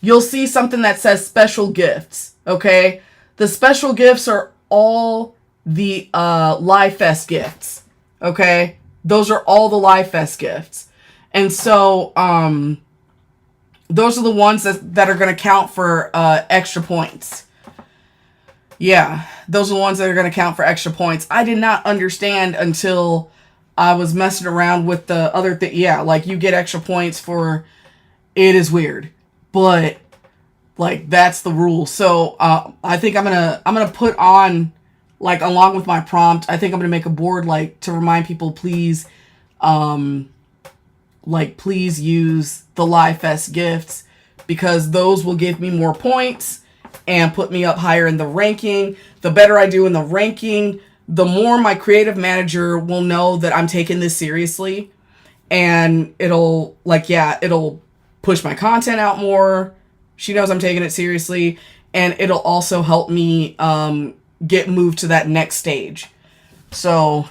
you'll see something that says special gifts. Okay, the special gifts are all the Live Fest gifts. Okay, those are all the Live Fest gifts. And so those are the ones that are going to count for extra points. Yeah, those are the ones that are going to count for extra points. I did not understand until I was messing around with the other thing. Yeah, like, you get extra points for, it is weird, but like, that's the rule. So I think I'm gonna put on, like, along with my prompt, I think I'm gonna make a board, like, to remind people, please please use the Live Fest gifts, because those will give me more points and put me up higher in the ranking. The better I do in the ranking, the more my creative manager will know that I'm taking this seriously, and it'll, like, yeah, it'll push my content out more. She knows I'm taking it seriously, and it'll also help me get moved to that next stage. So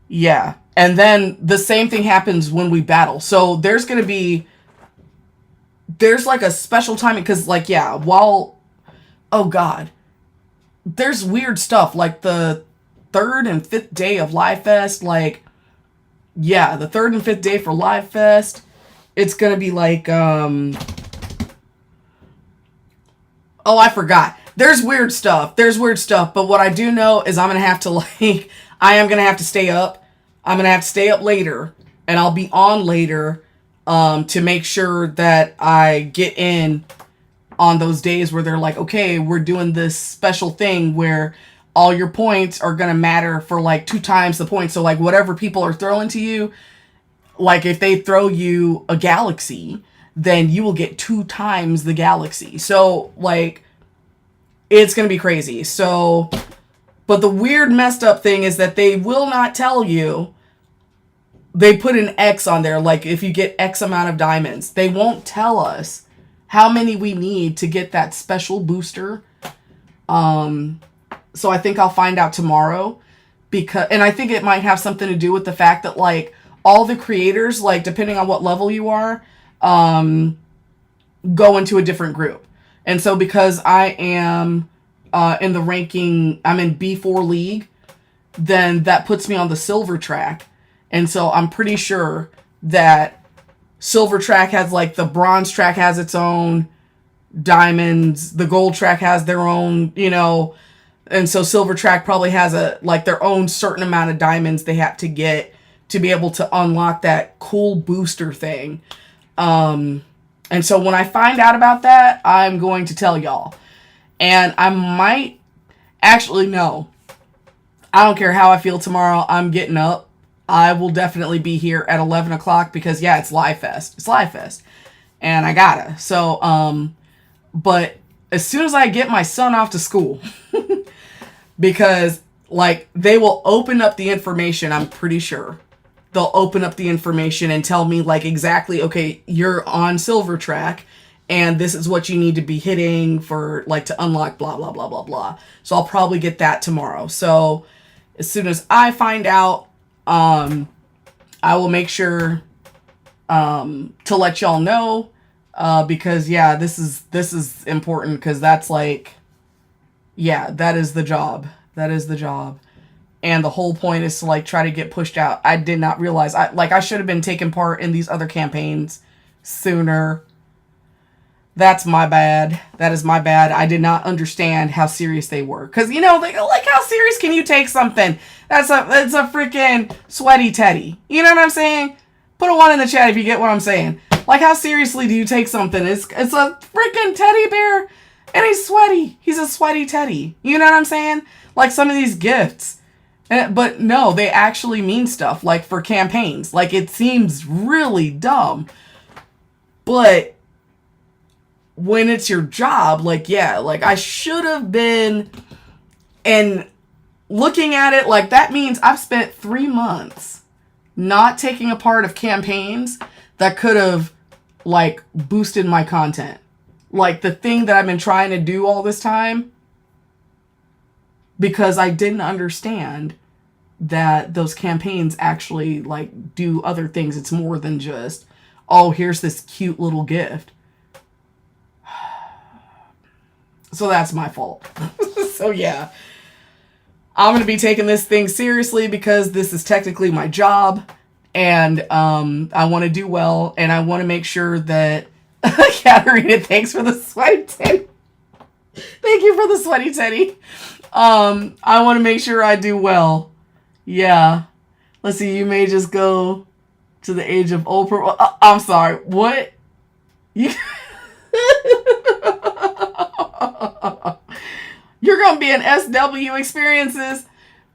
yeah. And then the same thing happens when we battle. So there's like a special timing, because, like, yeah, oh god, there's weird stuff, like the 3rd and 5th day of Live Fest. Like, yeah, the 3rd and 5th day for Live Fest, it's gonna be like, oh, I forgot. There's weird stuff, but what I do know is I'm gonna have to, like, I am gonna have to stay up. I'm going to have to stay up later, and I'll be on later to make sure that I get in on those days where they're like, okay, we're doing this special thing where all your points are going to matter for, like, 2 times the points. So, like, whatever people are throwing to you, like, if they throw you a galaxy, then you will get 2 times the galaxy. So, like, it's going to be crazy. So, but the weird messed up thing is that they will not tell you. They put an X on there, like, if you get X amount of diamonds. They won't tell us how many we need to get that special booster. So I think I'll find out tomorrow, and I think it might have something to do with the fact that, like, all the creators, like, depending on what level you are, go into a different group. And so because I am in the ranking, I'm in B4 League, then that puts me on the silver track. And so I'm pretty sure that silver track has, like, the bronze track has its own diamonds, the gold track has their own, you know, and so silver track probably has their own certain amount of diamonds they have to get to be able to unlock that cool booster thing. And so when I find out about that, I'm going to tell y'all. And I might actually, no, I don't care how I feel tomorrow, I'm getting up. I will definitely be here at 11 o'clock because, yeah, it's Live Fest. It's Live Fest. And I gotta. So, but as soon as I get my son off to school, because, like, they will open up the information, I'm pretty sure. they'll open up the information and tell me like exactly, okay, you're on silver track and this is what you need to be hitting for like to unlock blah, blah, blah, blah, blah. So I'll probably get that tomorrow. So as soon as I find out, I will make sure to let y'all know, because yeah, this is important, because that's like, yeah, that is the job. That is the job. And the whole point is to like try to get pushed out. I did not realize I should have been taking part in these other campaigns sooner. That's my bad. That is my bad. I did not understand how serious they were. Cause you know, like how serious can you take something? It's a freaking sweaty teddy. You know what I'm saying? Put a 1 in the chat if you get what I'm saying. Like, how seriously do you take something? It's a freaking teddy bear and he's sweaty. He's a sweaty teddy. You know what I'm saying? Like some of these gifts. But no, they actually mean stuff, like for campaigns. Like, it seems really dumb. But when it's your job, like, yeah, like I should have been, and looking at it, like that means I've spent 3 months not taking a part of campaigns that could have like boosted my content. Like the thing that I've been trying to do all this time, because I didn't understand that those campaigns actually like do other things. It's more than just, oh, here's this cute little gift. So that's my fault. So yeah, I'm going to be taking this thing seriously because this is technically my job, and I want to do well, and I want to make sure that Katarina, thanks for the sweaty teddy. Thank you for the sweaty teddy. I want to make sure I do well. Yeah. Let's see, you may just go to the age of Oprah. I'm sorry. What? You You're going to be in SW experiences?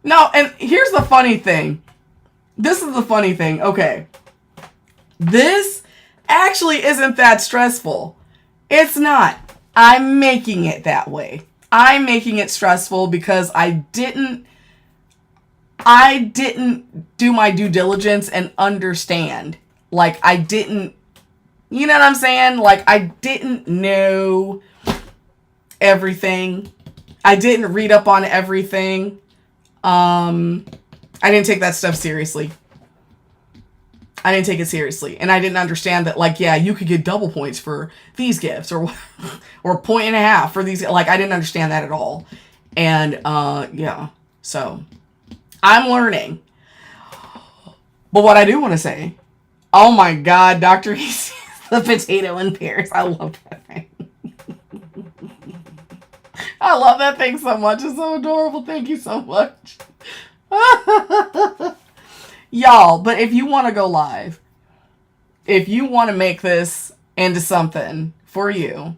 No, and here's the funny thing. This is the funny thing. Okay. This actually isn't that stressful. It's not. I'm making it that way. I'm making it stressful because I didn't do my due diligence and understand. Like, I didn't, you know what I'm saying? Like, I didn't know everything. I didn't read up on everything. I didn't take that stuff seriously. I didn't take it seriously. And I didn't understand that, like, yeah, you could get double points for these gifts or 1.5 for these. Like, I didn't understand that at all. And, yeah. So, I'm learning. But what I do want to say, oh my God, Dr. Easy, the potato and pears. I love that thing. I love that thing so much. It's so adorable. Thank you so much. Y'all, but if you want to go live, if you want to make this into something for you,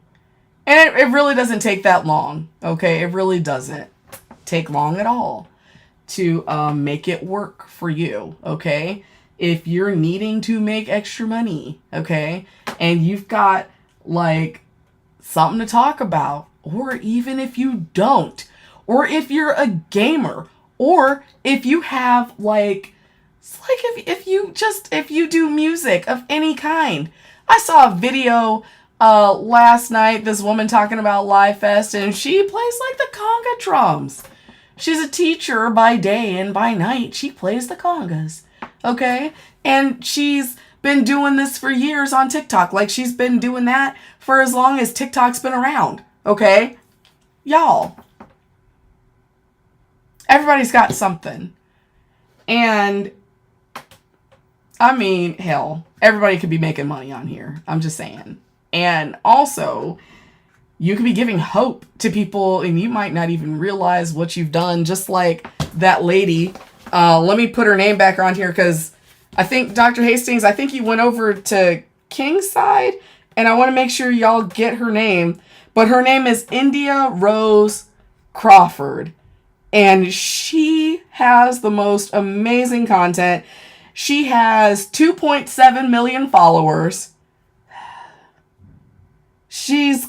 and it really doesn't take that long, okay? It really doesn't take long at all to make it work for you, okay? If you're needing to make extra money, okay? And you've got, like, something to talk about, or even if you don't, or if you're a gamer, or if you have, like, it's like if you do music of any kind. I saw a video last night, this woman talking about Live Fest, and she plays like the conga drums. She's a teacher by day, and by night she plays the congas. Okay? And she's been doing this for years on TikTok. Like, she's been doing that for as long as TikTok's been around. Okay? Y'all. Everybody's got something. And, I mean, hell, everybody could be making money on here. I'm just saying. And also, you could be giving hope to people, and you might not even realize what you've done. Just like that lady. Let me put her name back on here, because I think, Dr. Hastings, I think you went over to King's side, and I want to make sure y'all get her name. But her name is India Rose Crawford. And she has the most amazing content. She has 2.7 million followers. She's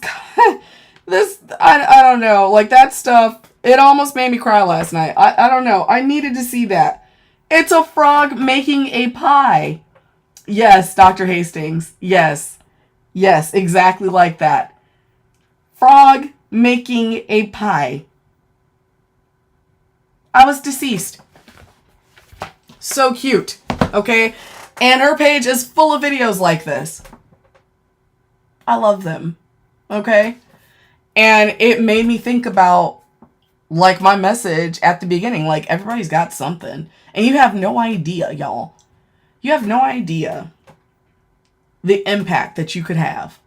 this, I don't know, like that stuff, it almost made me cry last night. I don't know. I needed to see that. It's a frog making a pie. Yes, Dr. Hastings. Yes. Yes, exactly like that. Frog making a pie. I was deceased. So cute. Okay? And her page is full of videos like this. I love them. Okay? And it made me think about, like, my message at the beginning. Like, everybody's got something. And you have no idea, y'all. You have no idea the impact that you could have.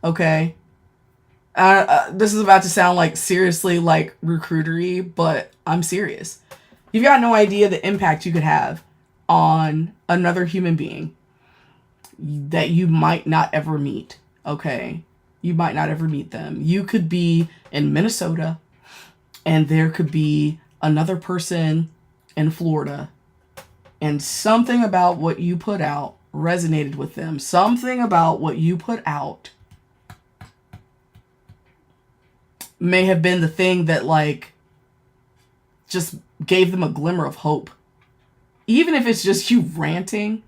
Okay? This is about to sound like seriously like recruitery, but I'm serious. You've got no idea the impact you could have on another human being that you might not ever meet. Okay? You might not ever meet them. You could be in Minnesota and there could be another person in Florida, and something about what you put out resonated with them. Something about what you put out may have been the thing that, like, just gave them a glimmer of hope. Even if it's just you ranting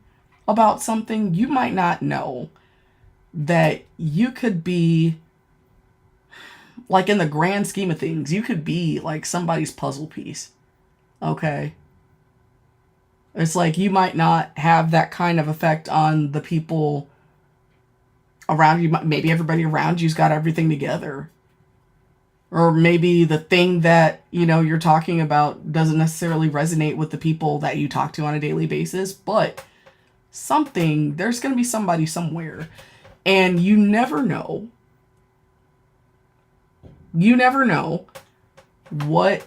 about something, you might not know that you could be, like, in the grand scheme of things, you could be like somebody's puzzle piece. Okay? It's like you might not have that kind of effect on the people around you. Maybe everybody around you's got everything together. Or maybe the thing that, you know, you're talking about doesn't necessarily resonate with the people that you talk to on a daily basis, but there's going to be somebody somewhere. And you never know. You never know what,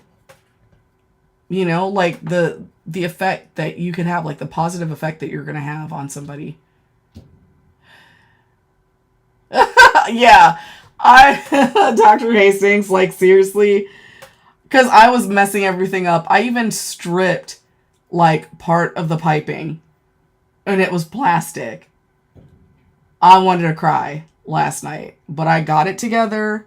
you know, like the effect that you can have, like the positive effect that you're going to have on somebody. Yeah. Dr. Hastings, like, seriously, because I was messing everything up. I even stripped, like, part of the piping, and it was plastic. I wanted to cry last night, but I got it together.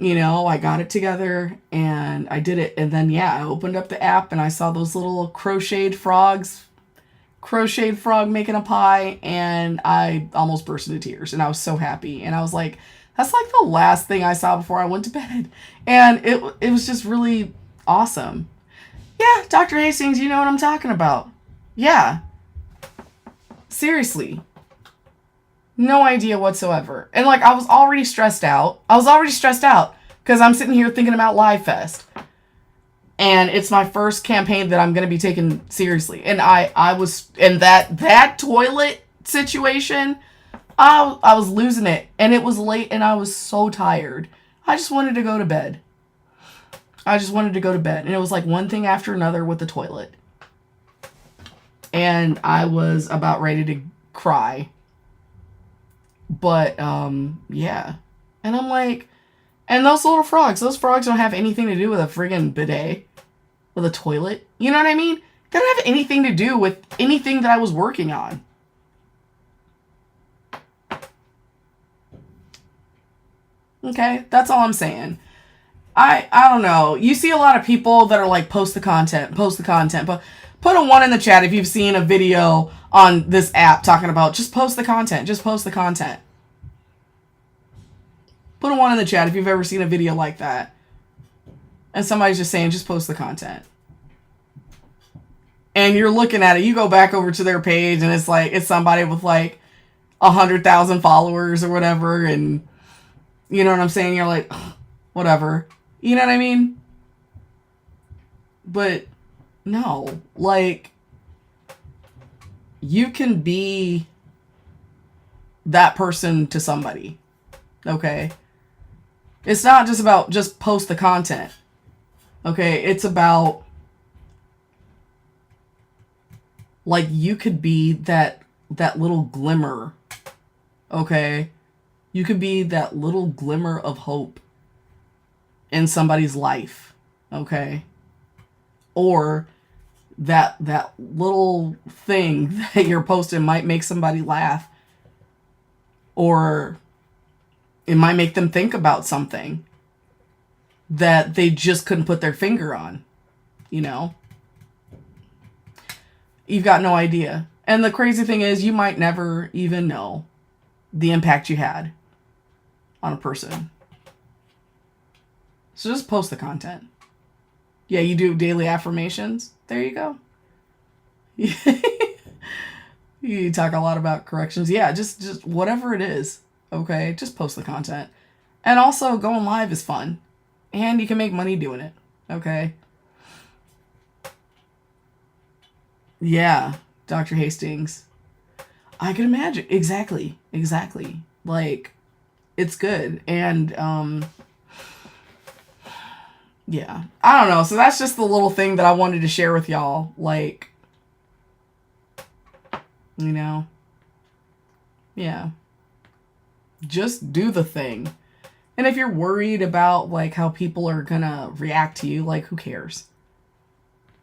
You know, I got it together, and I did it, and then, yeah, I opened up the app, and I saw those little crocheted frog making a pie, and I almost burst into tears, and I was so happy, and I was like, that's like the last thing I saw before I went to bed, and it was just really awesome. Yeah, Dr. Hastings, you know what I'm talking about. Yeah. Seriously. No idea whatsoever. And, like, I was already stressed out. Because I'm sitting here thinking about Live Fest. And it's my first campaign that I'm going to be taking seriously. And I was in that toilet situation, I was losing it. And it was late and I was so tired. I just wanted to go to bed. And it was like one thing after another with the toilet. And I was about ready to cry. But, yeah. And I'm like, and those frogs don't have anything to do with a friggin' bidet. With a toilet. You know what I mean? They don't have anything to do with anything that I was working on. Okay? That's all I'm saying. I don't know. You see a lot of people that are like, post the content. But put a 1 in the chat if you've seen a video on this app talking about just post the content. Put a 1 in the chat if you've ever seen a video like that. And somebody's just saying, just post the content. And you're looking at it, you go back over to their page, and it's like, it's somebody with like 100,000 followers or whatever, and you know what I'm saying? You're like, whatever. You know what I mean? But no, like, you can be that person to somebody. Okay? It's not just about just post the content. Okay? It's about, like, you could be that little glimmer. Okay? You could be that little glimmer of hope in somebody's life. Okay? Or that little thing that you're posting might make somebody laugh. Or it might make them think about something that they just couldn't put their finger on. You know? You've got no idea. And the crazy thing is, you might never even know the impact you had on a person. So just post the content. Yeah, you do daily affirmations. There you go. You talk a lot about corrections. Yeah, just whatever it is. Okay, just post the content. And also, going live is fun. And you can make money doing it. Okay? Yeah, Dr. Hastings. I can imagine. Exactly. Like, it's good. And, yeah. I don't know. So that's just the little thing that I wanted to share with y'all. Like, you know? Yeah. Just do the thing. And if you're worried about, like, how people are gonna react to you, like, who cares?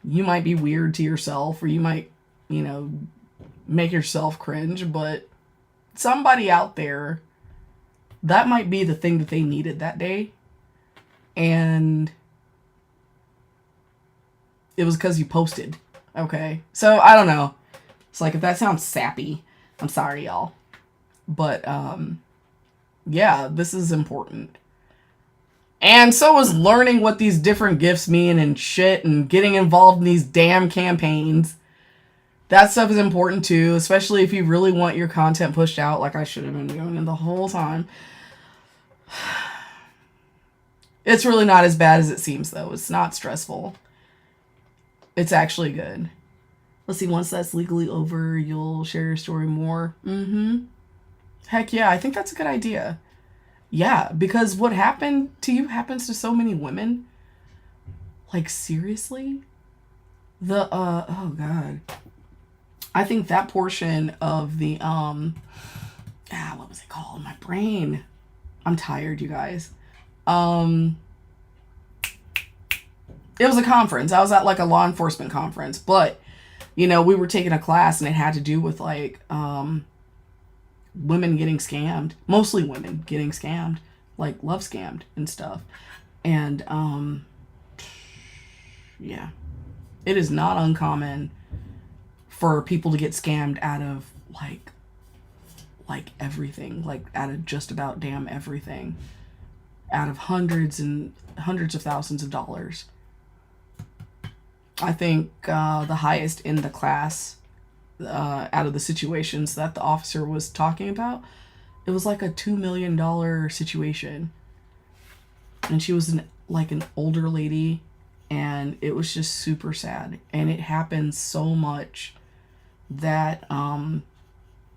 You might be weird to yourself, or you might, you know, make yourself cringe, but somebody out there, that might be the thing that they needed that day. And it was because you posted. Okay? So, I don't know. It's like, if that sounds sappy, I'm sorry, y'all. But, yeah, this is important. And so is learning what these different gifts mean and shit, and getting involved in these damn campaigns. That stuff is important too, especially if you really want your content pushed out, like I should have been doing it the whole time. It's really not as bad as it seems, though. It's not stressful. It's actually good. Let's see, once that's legally over, you'll share your story more. Heck yeah, I think that's a good idea. Yeah, because what happened to you happens to so many women. Like, seriously? Oh God. I think that portion of the, what was it called? My brain. I'm tired, you guys. It was a conference. I was at, like, a law enforcement conference, but, you know, we were taking a class and it had to do with, like, women getting scammed. Mostly women getting scammed. Like, love scammed and stuff. And, yeah. It is not uncommon for people to get scammed out of, like everything. Like, out of just about damn everything. Out of hundreds and hundreds of thousands of dollars. I think the highest in the class, out of the situations that the officer was talking about, it was like a $2 million situation. And she was an older lady, and it was just super sad. And it happens so much that,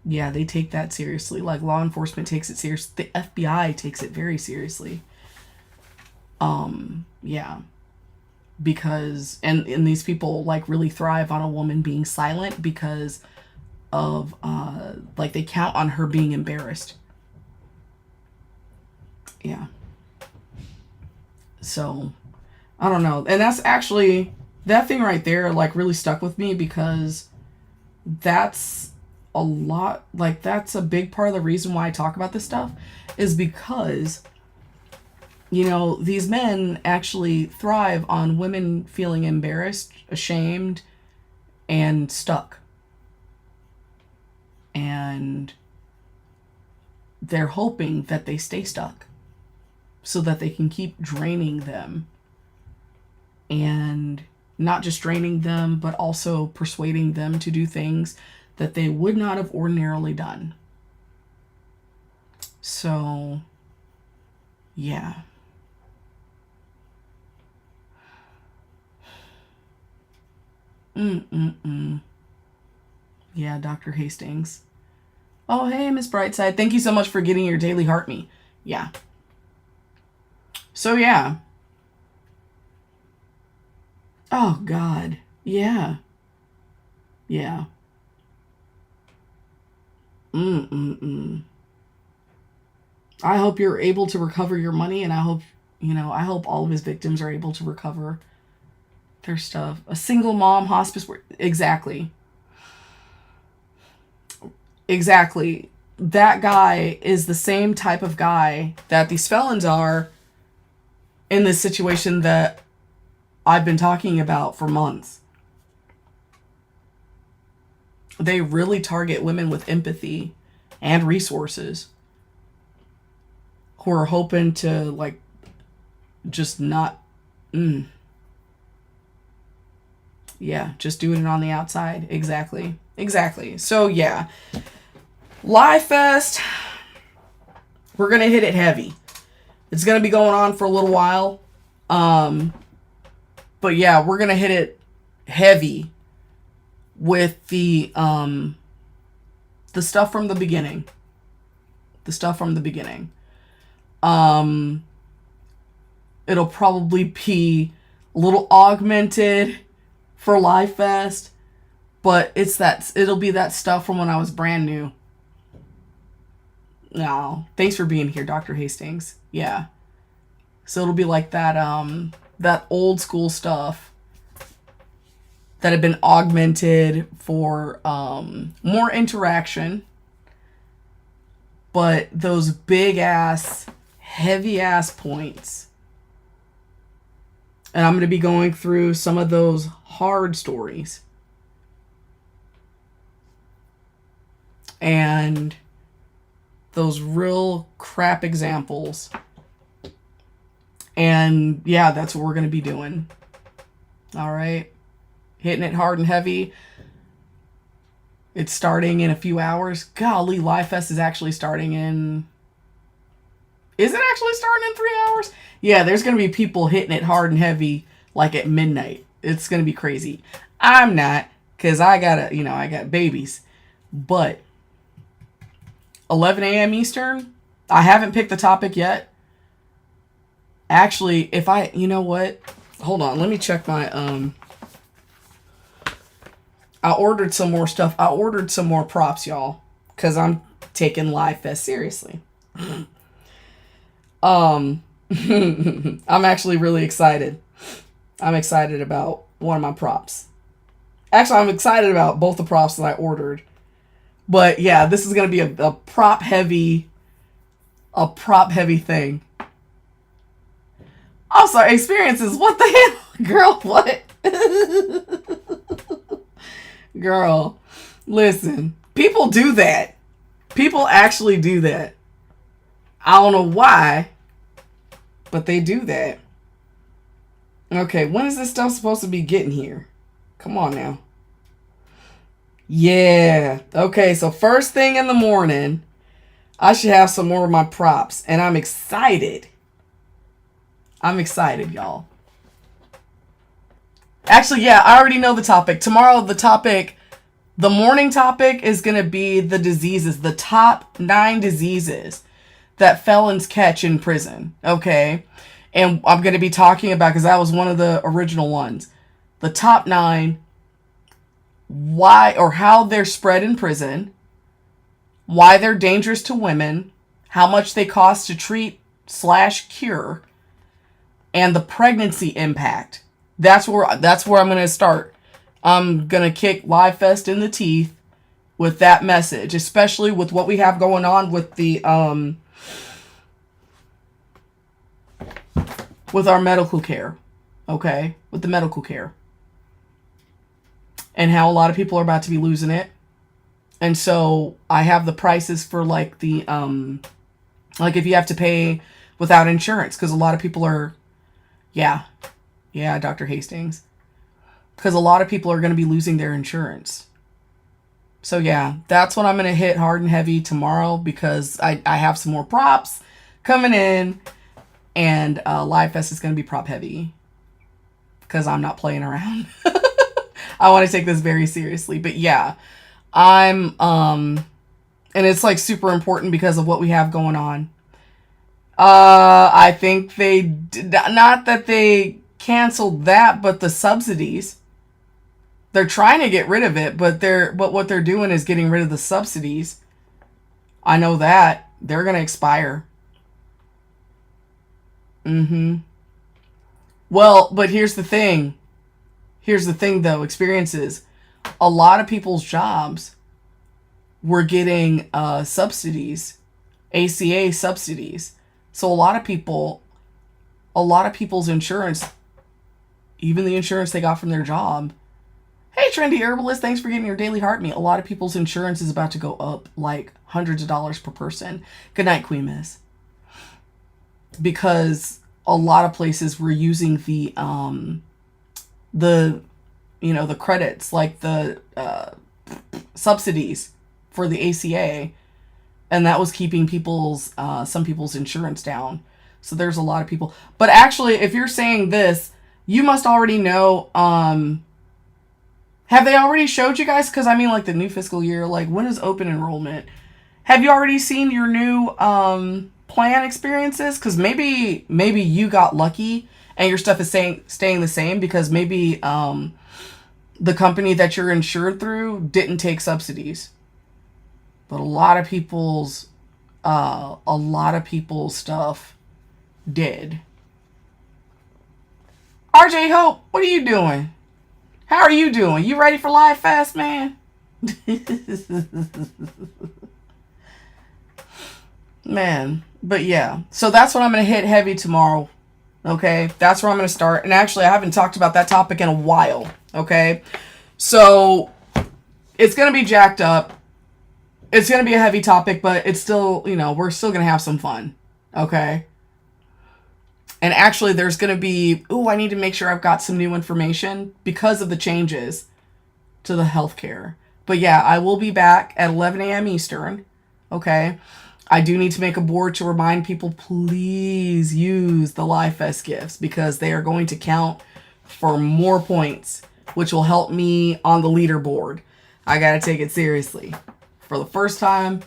yeah, they take that seriously. Like, law enforcement takes it serious. The FBI takes it very seriously. Yeah. Because, and these people, like, really thrive on a woman being silent because of, like, they count on her being embarrassed. Yeah. So, I don't know. And that's actually, that thing right there, like, really stuck with me, because that's a lot, like, that's a big part of the reason why I talk about this stuff, is because, you know, these men actually thrive on women feeling embarrassed, ashamed, and stuck. And they're hoping that they stay stuck so that they can keep draining them. And not just draining them, but also persuading them to do things that they would not have ordinarily done. So, yeah. Yeah, Dr. Hastings. Oh, hey, Miss Brightside. Thank you so much for getting your daily heart me. Yeah. So, yeah. Oh, God. Yeah. Yeah. I hope you're able to recover your money, and I hope, you know, I hope all of his victims are able to recover their stuff. A single mom hospice work. Exactly. That guy is the same type of guy that these felons are in this situation that I've been talking about for months. They really target women with empathy and resources who are hoping to, like, just not, yeah, just doing it on the outside. Exactly. So, yeah. Live Fest, we're going to hit it heavy. It's going to be going on for a little while. But yeah, we're going to hit it heavy with the stuff from the beginning. It'll probably be a little augmented for Live Fest, but it'll be that stuff from when I was brand new. No, thanks for being here, Dr. Hastings. Yeah. So it'll be like that that old school stuff that had been augmented for more interaction. But those big ass, heavy ass points. And I'm going to be going through some of those hard stories. And those real crap examples. And yeah, that's what we're going to be doing. All right. Hitting it hard and heavy. It's starting in a few hours. Golly, Live Fest is actually starting in... Is it actually starting in 3 hours? Yeah, there's going to be people hitting it hard and heavy like at midnight. It's going to be crazy. I'm not, because I got babies. But 11 a.m. Eastern, I haven't picked the topic yet. Actually, you know what? Hold on, let me check my, I ordered some more stuff. I ordered some more props, y'all, because I'm taking Live Fest seriously. I'm actually really excited. I'm excited about one of my props. Actually, I'm excited about both the props that I ordered. But yeah, this is going to be a prop heavy thing. Also, experiences. What the hell? Girl, what? Girl, listen. People do that. People actually do that. I don't know why, but they do that. Okay, when is this stuff supposed to be getting here? Come on now. Yeah. Okay, so first thing in the morning, I should have some more of my props. And I'm excited. I'm excited, y'all. Actually, yeah, I already know the topic. Tomorrow, the morning topic is going to be the diseases, the top 9 diseases that felons catch in prison. Okay? And I'm going to be talking about, because that was one of the original ones, the top 9, why or how they're spread in prison, why they're dangerous to women, how much they cost to treat / cure, and the pregnancy impact. That's where I'm going to start. I'm going to kick Live Fest in the teeth with that message, especially with what we have going on with the with our medical care. Okay? With the medical care. And how a lot of people are about to be losing it. And so I have the prices for like the like if you have to pay without insurance, because a lot of people are yeah, Dr. Hastings. Because a lot of people are going to be losing their insurance. So yeah, that's what I'm going to hit hard and heavy tomorrow, because I have some more props coming in, and Live Fest is going to be prop heavy, because I'm not playing around. I want to take this very seriously. But yeah, and it's like super important because of what we have going on. I think not that they canceled that, but the subsidies. They're trying to get rid of it, but what they're doing is getting rid of the subsidies. I know that. They're going to expire. Well, but here's the thing. Here's the thing, though. Experiences. A lot of people's jobs were getting subsidies. ACA subsidies. So a lot of people's insurance, even the insurance they got from their job, Hey, Trendy Herbalist, thanks for getting your daily heart meat. A lot of people's insurance is about to go up like hundreds of dollars per person. Good night, Queen Miss. Because a lot of places were using the credits, like the subsidies for the ACA, and that was keeping some people's insurance down. So there's a lot of people. But actually, if you're saying this, you must already know, have they already showed you guys? Because I mean, like the new fiscal year, like when is open enrollment? Have you already seen your new plan experiences? Because maybe you got lucky and your stuff is staying the same, because maybe the company that you're insured through didn't take subsidies. But a lot of people's stuff did. RJ Hope, what are you doing? How are you doing? You ready for Live Fest, man? Man, but yeah. So that's what I'm going to hit heavy tomorrow. Okay? That's where I'm going to start. And actually, I haven't talked about that topic in a while. Okay? So it's going to be jacked up. It's going to be a heavy topic, but it's still, we're still going to have some fun. Okay? And actually, there's going to be, I need to make sure I've got some new information because of the changes to the healthcare. But yeah, I will be back at 11 a.m. Eastern. Okay? I do need to make a board to remind people, please use the Live Fest gifts, because they are going to count for more points, which will help me on the leaderboard. I got to take it seriously. For the first time,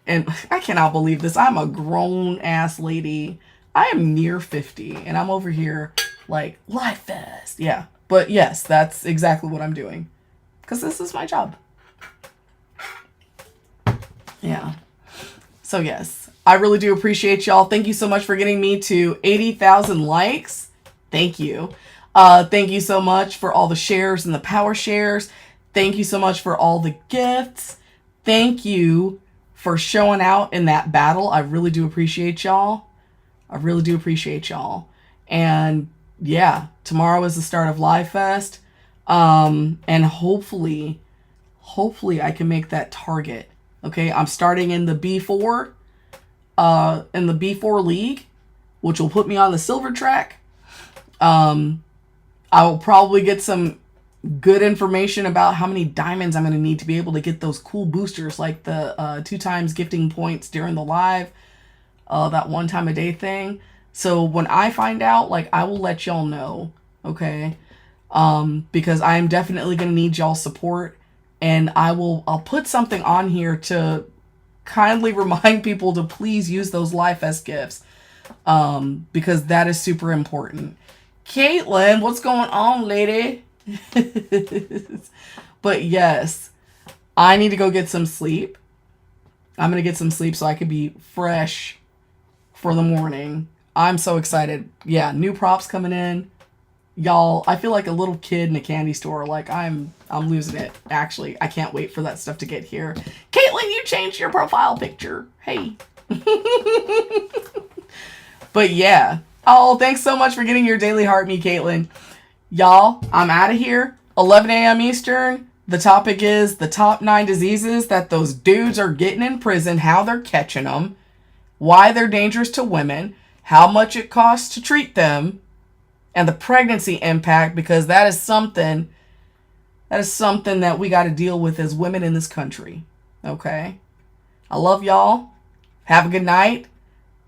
and I cannot believe this, I'm a grown-ass lady. I am near 50, and I'm over here like, Live Fest. Yeah, but yes, that's exactly what I'm doing, because this is my job. Yeah. So yes, I really do appreciate y'all. Thank you so much for getting me to 80,000 likes. Thank you. Thank you so much for all the shares and the power shares. Thank you so much for all the gifts. Thank you for showing out in that battle. I really do appreciate y'all. I really do appreciate y'all. And yeah, tomorrow is the start of Live Fest. And hopefully I can make that target. Okay, I'm starting in the B4, league, which will put me on the silver track. I will probably get some good information about how many diamonds I'm going to need to be able to get those cool boosters, like the 2 times gifting points during the live, that 1 time a day thing. So when I find out, like, I will let y'all know, okay? Because I am definitely going to need y'all support. And I'll put something on here to kindly remind people to please use those Live Fest gifts. Because that is super important. Caitlin, what's going on, lady? But yes, I need to go get some sleep. I'm going to get some sleep so I can be fresh for the morning. I'm so excited. Yeah, new props coming in. Y'all, I feel like a little kid in a candy store. Like, I'm losing it. Actually, I can't wait for that stuff to get here. Caitlin, you changed your profile picture. Hey. But yeah. Oh, thanks so much for getting your daily heart meat, Caitlin. Y'all, I'm out of here. 11 a.m. Eastern. The topic is the top 9 diseases that those dudes are getting in prison, how they're catching them, why they're dangerous to women, how much it costs to treat them, and the pregnancy impact, because that is something that we got to deal with as women in this country. Okay? I love y'all. Have a good night.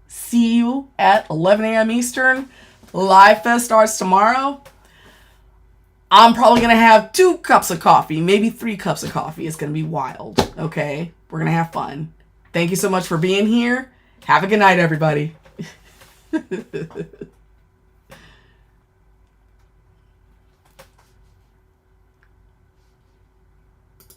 See you at 11 a.m. Eastern. Live Fest starts tomorrow. I'm probably going to have 2 cups of coffee, maybe 3 cups of coffee. It's going to be wild. Okay? We're going to have fun. Thank you so much for being here. Have a good night, everybody.